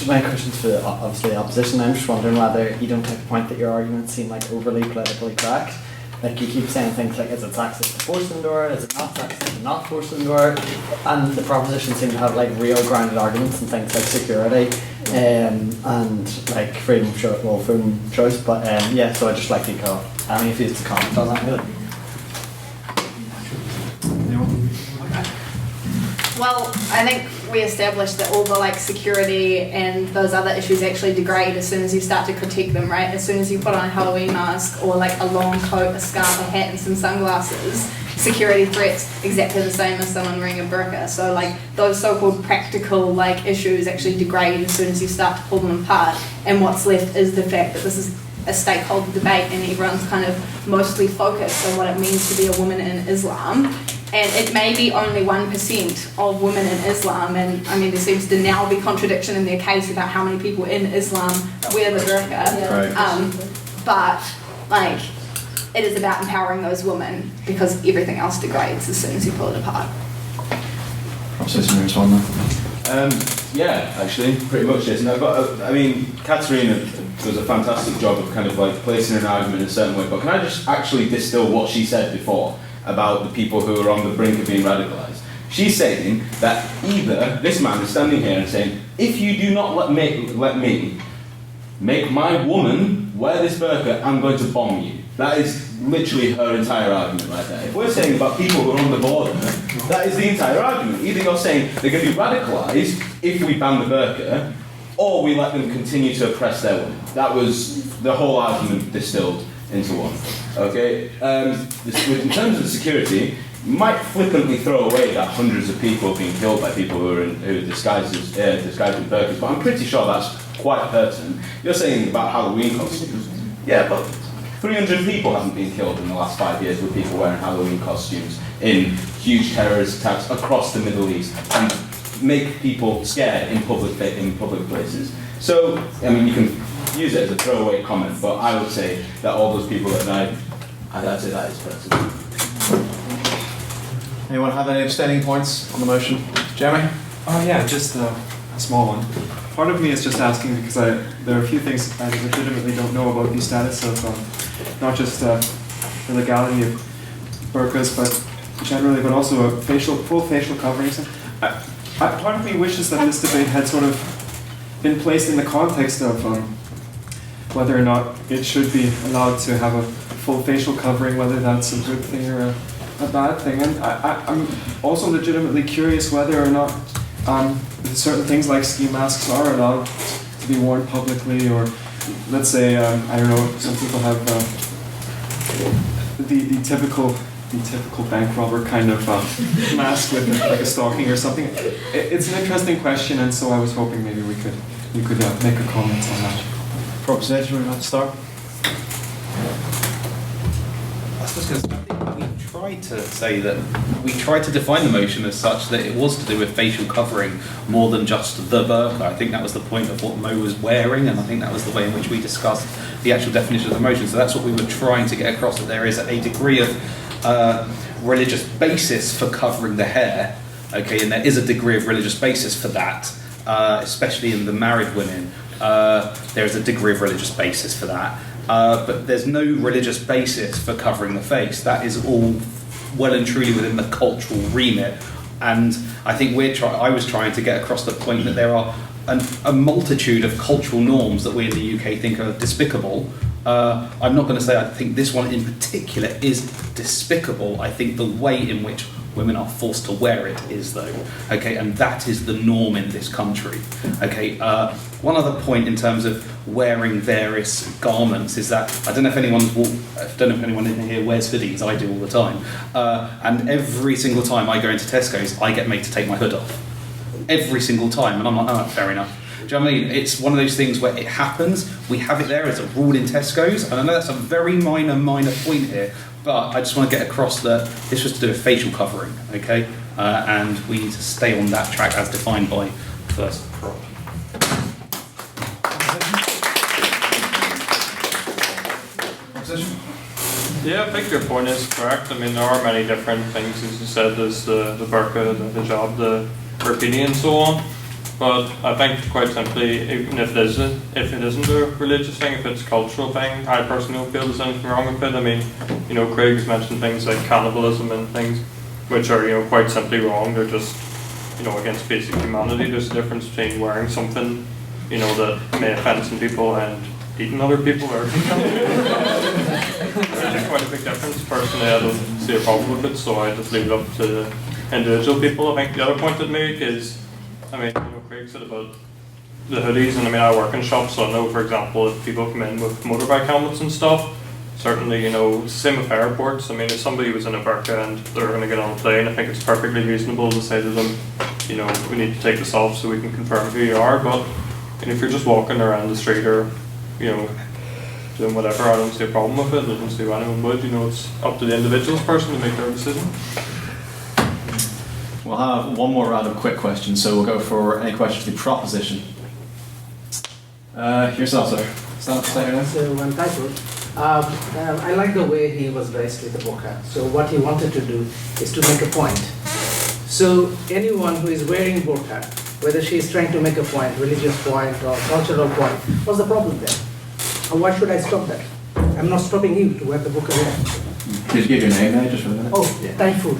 My question's for obviously the opposition. I'm just wondering whether you don't take the point that your arguments seem like overly politically correct. Like you keep saying things like, is it sexist to force them to wear it? Is it not sexist to not force them to wear it? And the proposition seem to have like real grounded arguments and things like security and like freedom of choice. But yeah, so I'd just like to go. If you to comment on that, really. Well, I think we established that all the like security and those other issues actually degrade as soon as you start to critique them, right? As soon as you put on a Halloween mask or like a long coat, a scarf, a hat and some sunglasses, security threats exactly the same as someone wearing a burqa. So like those so-called practical like issues actually degrade as soon as you start to pull them apart. And what's left is the fact that this is a stakeholder debate and everyone's kind of mostly focused on what it means to be a woman in Islam. And it may be only 1% of women in Islam, and I mean there seems to now be contradiction in their case about how many people in Islam wear the burqa. Yeah. But like, it is about empowering those women because everything else degrades as soon as you pull it apart. Opposition respond then. Yeah, actually, pretty much is. Katerina does a fantastic job of kind of like placing an argument in a certain way, but can I just actually distill what she said before about the people who are on the brink of being radicalised? She's saying that either, this man is standing here and saying, if you do not let me make my woman wear this burqa, I'm going to bomb you. That is literally her entire argument right there. If we're saying about people who are on the border, that is the entire argument. Either you're saying they're going to be radicalised if we ban the burqa, or we let them continue to oppress their women. That was the whole argument distilled into one. Okay? In terms of the security, you might flippantly throw away that hundreds of people being killed by people who are disguised in burqas, but I'm pretty sure that's quite pertinent. You're saying about Halloween costumes. Yeah, but 300 people haven't been killed in the last 5 years with people wearing Halloween costumes in huge terrorist attacks across the Middle East and make people scared in public places. So, you can use it as a throwaway comment, but I would say that all those people that died, I'd say that is pertinent. Anyone have any abstaining points on the motion? Jeremy? Oh yeah, just a small one. Part of me is just asking because there are a few things I legitimately don't know about the status of not just the legality of burqas, but generally, but also full facial coverings. Part of me wishes that this debate had sort of been placed in the context of whether or not it should be allowed to have a full facial covering, whether that's a good thing or a bad thing. And I'm also legitimately curious whether or not certain things like ski masks are allowed to be worn publicly, or let's say, I don't know, some people have the typical the typical bank robber kind of mask with like a stocking or something. It's an interesting question, and so I was hoping maybe you could make a comment on that. Proposition, we're going to start. I was just going to say, we tried to say that we tried to define the motion as such that it was to do with facial covering more than just the burqa. I think that was the point of what Mo was wearing, and I think that was the way in which we discussed the actual definition of the motion. So that's what we were trying to get across, that there is a degree of religious basis for covering the hair, okay, and there is a degree of religious basis for that, especially in the married women. There is a degree of religious basis for that. But there's no religious basis for covering the face. That is all well and truly within the cultural remit. And I think I was trying to get across the point that there are a multitude of cultural norms that we in the UK think are despicable. I'm not going to say I think this one in particular is despicable. I think the way in which women are forced to wear it is, though. Okay, and that is the norm in this country. Okay, one other point in terms of wearing various garments is that I don't know if anyone in here wears hoodies. I do all the time, and every single time I go into Tesco's, I get made to take my hood off. Every single time, and I'm like, oh, fair enough. Do you know what I mean? It's one of those things where it happens. We have it there as a rule in Tesco's, and I know that's a very minor point here, but I just want to get across that this was to do with facial covering, okay? And we need to stay on that track as defined by first prop. Yeah, I think your point is correct. I mean, there are many different things, as you said, there's the burqa, the hijab, the burkini, and so on. But I think quite simply, even if it isn't a religious thing, if it's a cultural thing, I personally don't feel there's anything wrong with it. I mean, you know, Craig has mentioned things like cannibalism and things, which are, you know, quite simply wrong. They're just, you know, against basic humanity. There's a difference between wearing something, you know, that may offend some people and eating other people or there's quite a big difference. Personally, I don't see a problem with it, so I just leave it up to individual people. I think the other point I'd make is, I mean, you know, Craig said about the hoodies, and I mean, I work in shops, so I know, for example, if people come in with motorbike helmets and stuff, certainly, you know, same with airports. I mean, if somebody was in a burqa and they're going to get on a plane, I think it's perfectly reasonable to say to them, you know, we need to take this off so we can confirm who you are. But if you're just walking around the street or, you know, doing whatever, I don't see a problem with it. I don't see why anyone would. You know, it's up to the individual's person to make their decision. We'll have one more round of quick questions, so we'll go for any questions to the proposition. Yourself, sir. So one title. I like the way he was dressed with the burqa. So what he wanted to do is to make a point. So anyone who is wearing burqa, whether she is trying to make a point, religious point or cultural point, what's the problem there? And why should I stop that? I'm not stopping you to wear the burqa there. Could you give your name there just for a minute? Oh, Thai food.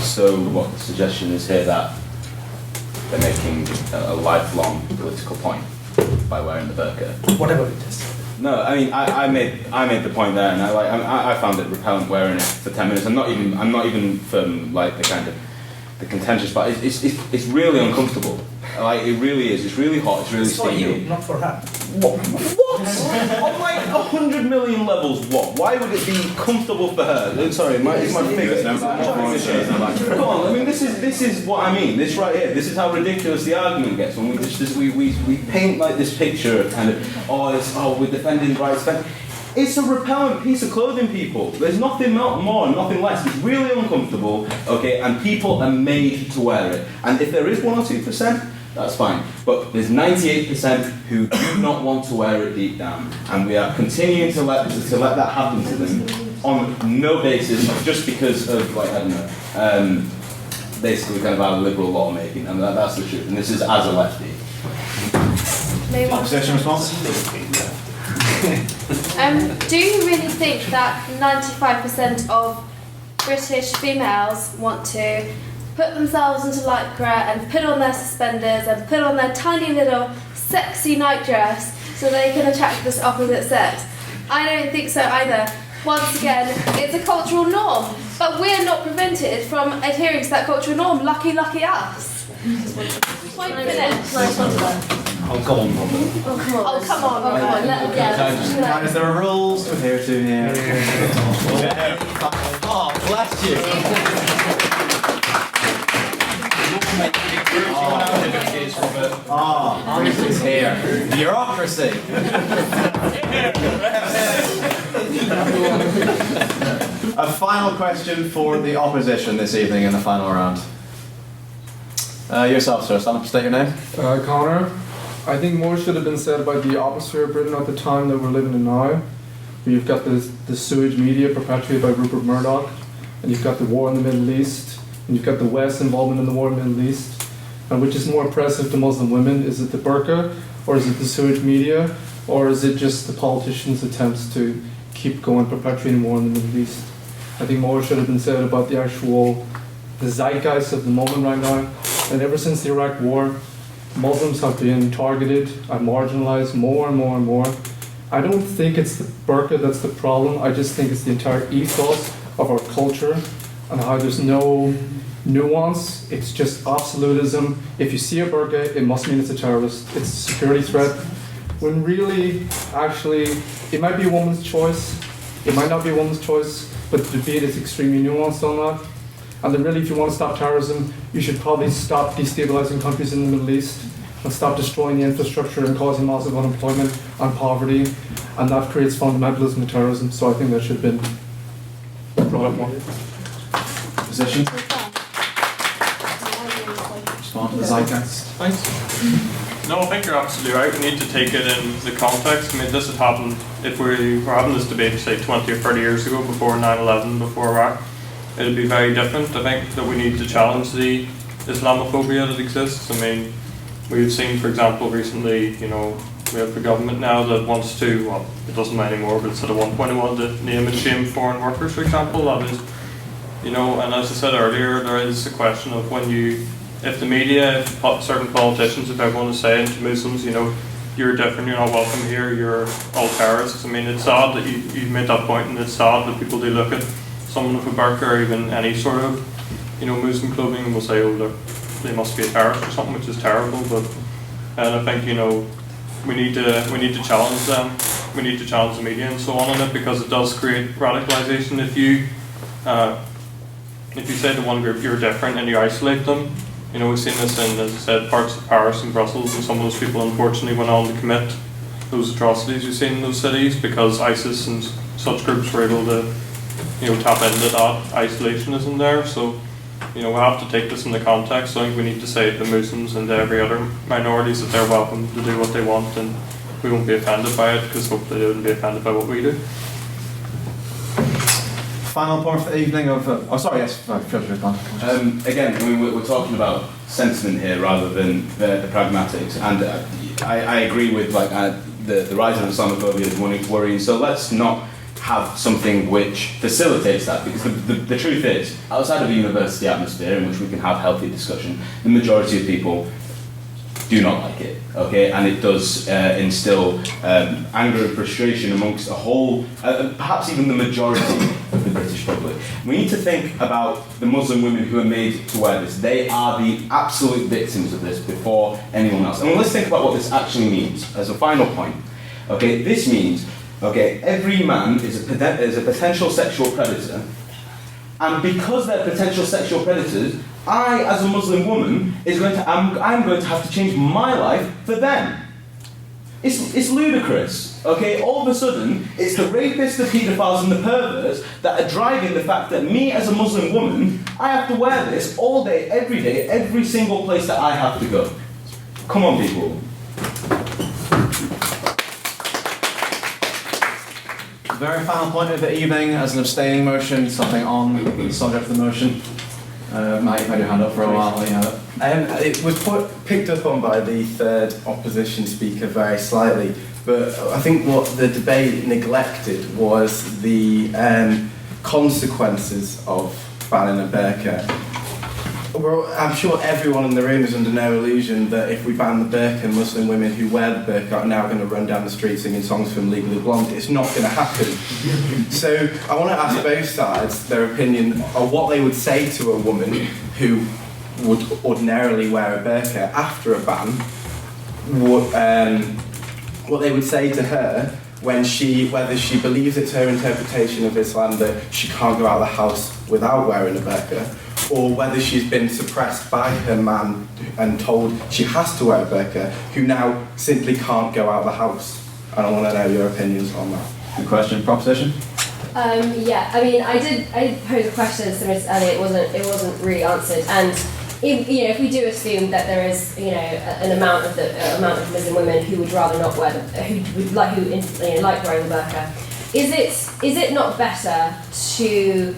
So what the suggestion is here that they're making a lifelong political point by wearing the burqa. Whatever it is. No, I mean I made the point there, and I found it repellent wearing it for 10 minutes. I'm not even from like the contentious part. It's really uncomfortable. Like it really is. It's really hot. It's really steamy. For you, not for her. What? On like 100 million levels, what? Why would it be comfortable for her? Sorry, my fingers now. Come on, I mean this is what I mean. This right here. This is how ridiculous the argument gets when we paint like this picture of kind of we're defending rights. It's a repellent piece of clothing, people. There's nothing more, nothing less. It's really uncomfortable, okay, and people are made to wear it. And if there is 1 or 2%, that's fine. But there's 98% who do not want to wear it deep down. And we are continuing to let that happen to them on no basis, just because of, like, I don't know, basically kind of our liberal lawmaking. And that's the truth. And this is as a lefty. Opposition response? Do you really think that 95% of British females want to put themselves into lycra and put on their suspenders and put on their tiny little sexy nightdress so they can attract this opposite sex? I don't think so either. Once again, it's a cultural norm, but we're not prevented from adhering to that cultural norm. Lucky us. Point finished. Oh, come on, Robert. Oh, come on. Oh, come on, come on. Guys, there are rules to adhere to here. Oh, bless you. It's here. Bureaucracy. A final question for the opposition this evening in the final round. Yourself, sir. Stand up, state your name. Connor, I think more should have been said about the atmosphere of Britain at the time that we're living in now. You've got the sewage media perpetuated by Rupert Murdoch, and you've got the war in the Middle East, and you've got the West's involvement in the war in the Middle East. And which is more oppressive to Muslim women? Is it the burqa, or is it the sewage media, or is it just the politicians' attempts to keep going, perpetuating war in the Middle East? I think more should have been said about the zeitgeist of the moment right now. And ever since the Iraq War, Muslims have been targeted and marginalized more and more and more. I don't think it's the burqa that's the problem. I just think it's the entire ethos of our culture and how there's no nuance. It's just absolutism. If you see a burqa, it must mean it's a terrorist. It's a security threat. When really, actually, it might be a woman's choice. It might not be a woman's choice, but the debate is extremely nuanced on that. And then really, if you want to stop terrorism, you should probably stop destabilizing countries in the Middle East and stop destroying the infrastructure and causing massive unemployment and poverty. And that creates fundamentalism and terrorism. So I think that should have been brought up more. Position? Respond to the zeitgeist. Thanks. No, I think you're absolutely right. We need to take it in the context. I mean, this had happened, if we were having this debate, say, 20 or 30 years ago, before 9/11, before Iraq, it would be very different. I think that we need to challenge the Islamophobia that exists. I mean, we've seen, for example, recently, we have a government now that wants to, well, it doesn't anymore, but at one point it wanted to name and shame foreign workers, for example. That is, and as I said earlier, there is a question of if the media, if certain politicians, if everyone is saying to Muslims, you're different, you're not welcome here, you're all terrorists. I mean, it's sad that you made that point, and it's sad that people do look at someone with a burqa or even any sort of, Muslim clothing and will say, oh, look, they must be a terrorist or something, which is terrible. And I think, we need to challenge them. We need to challenge the media and so on it, because it does create radicalisation. If you say to one group you're different and you isolate them, we've seen this in, as I said, parts of Paris and Brussels, and some of those people unfortunately went on to commit those atrocities we've seen in those cities because ISIS and such groups were able to, tap into that isolationism there. So, we have to take this in the context. So I think we need to say to the Muslims and to every other minorities that they're welcome to do what they want, and we won't be offended by it, because hopefully they wouldn't be offended by what we do. Final point for the evening of... feel free to respond. Again, we're talking about sentiment here rather than the pragmatics, and I agree with the rise of Islamophobia is worrying. So let's not have something which facilitates that, because the truth is, outside of a university atmosphere in which we can have healthy discussion, the majority of people do not like it, okay? And it does instill anger and frustration amongst a whole, perhaps even the majority of the British public. We need to think about the Muslim women who are made to wear this. They are the absolute victims of this before anyone else. And let's think about what this actually means as a final point. Okay, this means, every man is a potential sexual predator, and because they're potential sexual predators, I, as a Muslim woman, I'm going to have to change my life for them. It's ludicrous, okay? All of a sudden, it's the rapists, the paedophiles, and the perverts that are driving the fact that me, as a Muslim woman, I have to wear this all day, every single place that I have to go. Come on, people. Very final point of the evening, as an abstaining motion, something on the subject of the motion. Matt, you've had your hand up for a while. It was picked up on by the third opposition speaker very slightly, but I think what the debate neglected was the consequences of banning a burqa. Well, I'm sure everyone in the room is under no illusion that if we ban the burqa, Muslim women who wear the burqa are now going to run down the street singing songs from Legally Blonde. It's not going to happen. So I want to ask both sides their opinion on what they would say to a woman who would ordinarily wear a burqa after a ban. what they would say to her whether she believes it's her interpretation of Islam that she can't go out of the house without wearing a burqa, or whether she's been suppressed by her man and told she has to wear a burqa, who now simply can't go out of the house. And I want to know your opinions on that. Good question. Proposition? Yeah, I mean, I posed a question to Ms. Elliott, it wasn't really answered, and if we do assume that there is, an amount of Muslim women who would rather not wear who like wearing the burqa, is it not better to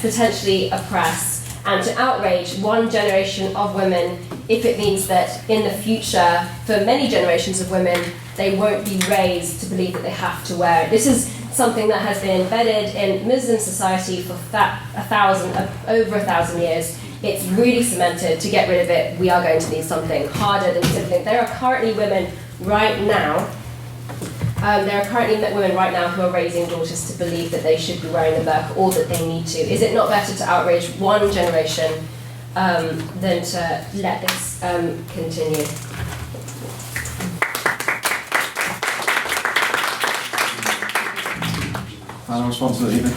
potentially oppress and to outrage one generation of women if it means that in the future, for many generations of women, they won't be raised to believe that they have to wear it? This is something that has been embedded in Muslim society for over 1,000 years. It's really cemented. To get rid of it, we are going to need something harder than simply. There are currently women right now. Who are raising daughters to believe that they should be wearing the burqa or that they need to. Is it not better to outrage one generation than to let this continue? Final response to the evening.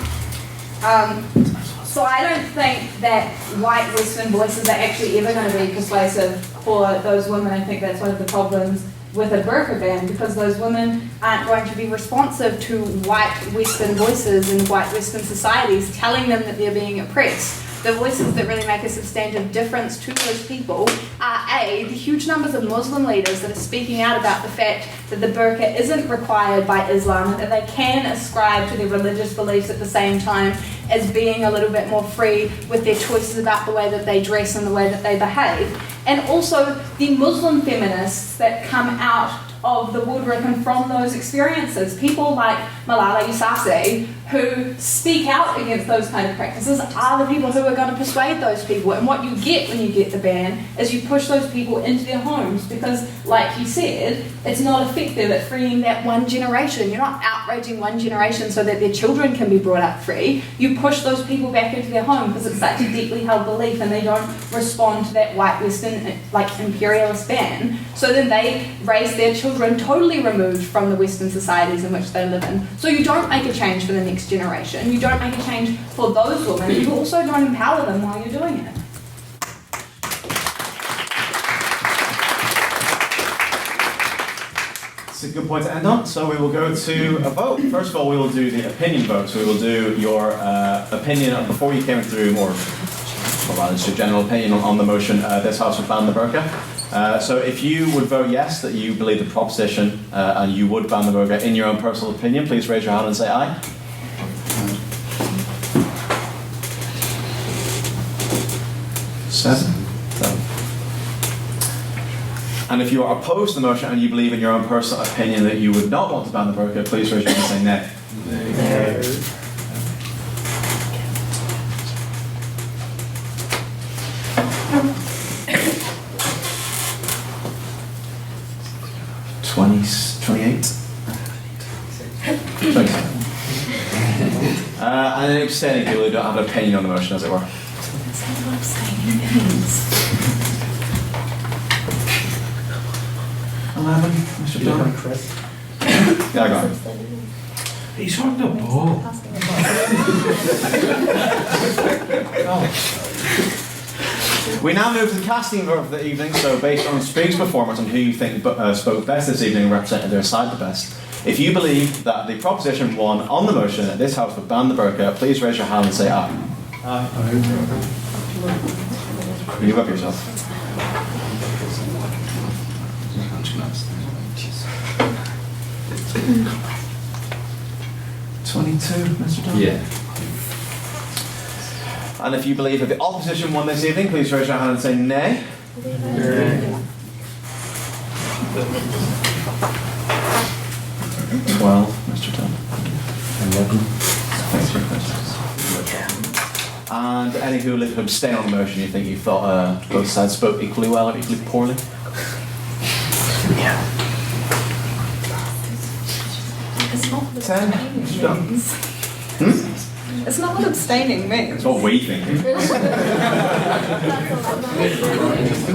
So I don't think that white Western voices are actually ever going to be persuasive for those women. I think that's one of the problems with a burqa ban, because those women aren't going to be responsive to white Western voices in white Western societies telling them that they're being oppressed. The voices that really make a substantive difference to those people are A, the huge numbers of Muslim leaders that are speaking out about the fact that the burqa isn't required by Islam and that they can ascribe to their religious beliefs at the same time as being a little bit more free with their choices about the way that they dress and the way that they behave. And also the Muslim feminists that come out of the woodwork and from those experiences. People like Malala Yousafzai, who speak out against those kind of practices, are the people who are going to persuade those people. And what you get when you get the ban is you push those people into their homes because, like you said, it's not effective at freeing that one generation. You're not outraging one generation so that their children can be brought up free. You push those people back into their home because it's such a deeply held belief and they don't respond to that white Western imperialist ban. So then they raise their children totally removed from the Western societies in which they live in. So you don't make a change for the next generation. You don't make a change for those women. You also don't empower them while you're doing it. It's a good point to end on. So we will go to a vote. First of all, we will do the opinion vote. So we will do your opinion before you came through, or rather, it's your general opinion on the motion. This House would ban the burqa. So if you would vote yes, that you believe the proposition and you would ban the burqa in your own personal opinion, please raise your hand and say aye. Seven. And if you are opposed to the motion and you believe in your own personal opinion that you would not want to ban the burqa, please raise your hand and say nay. Nay. 28? 27. And then abstaining people who don't have an opinion on the motion, as it were. Mr. Dunn. Yeah, I got it. He's on the ball. We now move to the casting vote of the evening. So, based on Sprig's performance and who you think spoke best this evening and represented their side the best, if you believe that the proposition won on the motion that this House would ban the burqa, please raise your hand and say aye. Will you whip yourself? 22, Mr. Dunn? Yeah. And if you believe that the opposition won this evening, please raise your hand and say nay. Nay. 12, Mr. Dunn. 11. Thanks for your questions. And any who abstain on the motion, you think you thought both sides spoke equally well or equally poorly? Yeah. It's not what 10. abstaining means. It's not what abstaining means. It's what we think.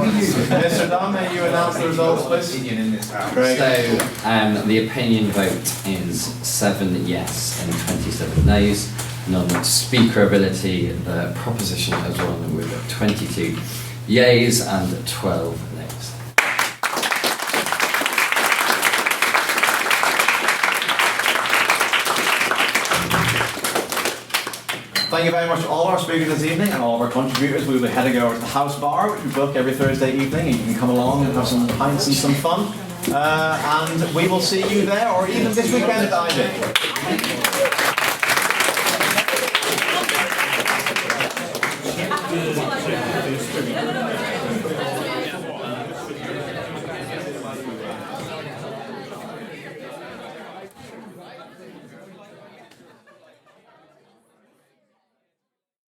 Mr. Dunn, may you announce the results, please? In this house. Great. So, the opinion vote is 7 yes and 27 noes. And on speakerability, the proposition has won with 22 yeas and 12 noes. Thank you very much to all our speakers this evening and all of our contributors. We'll be heading over to the House Bar, which we book every Thursday evening, and you can come along and have some pints and some fun. And we will see you there, or even this weekend at Ivy.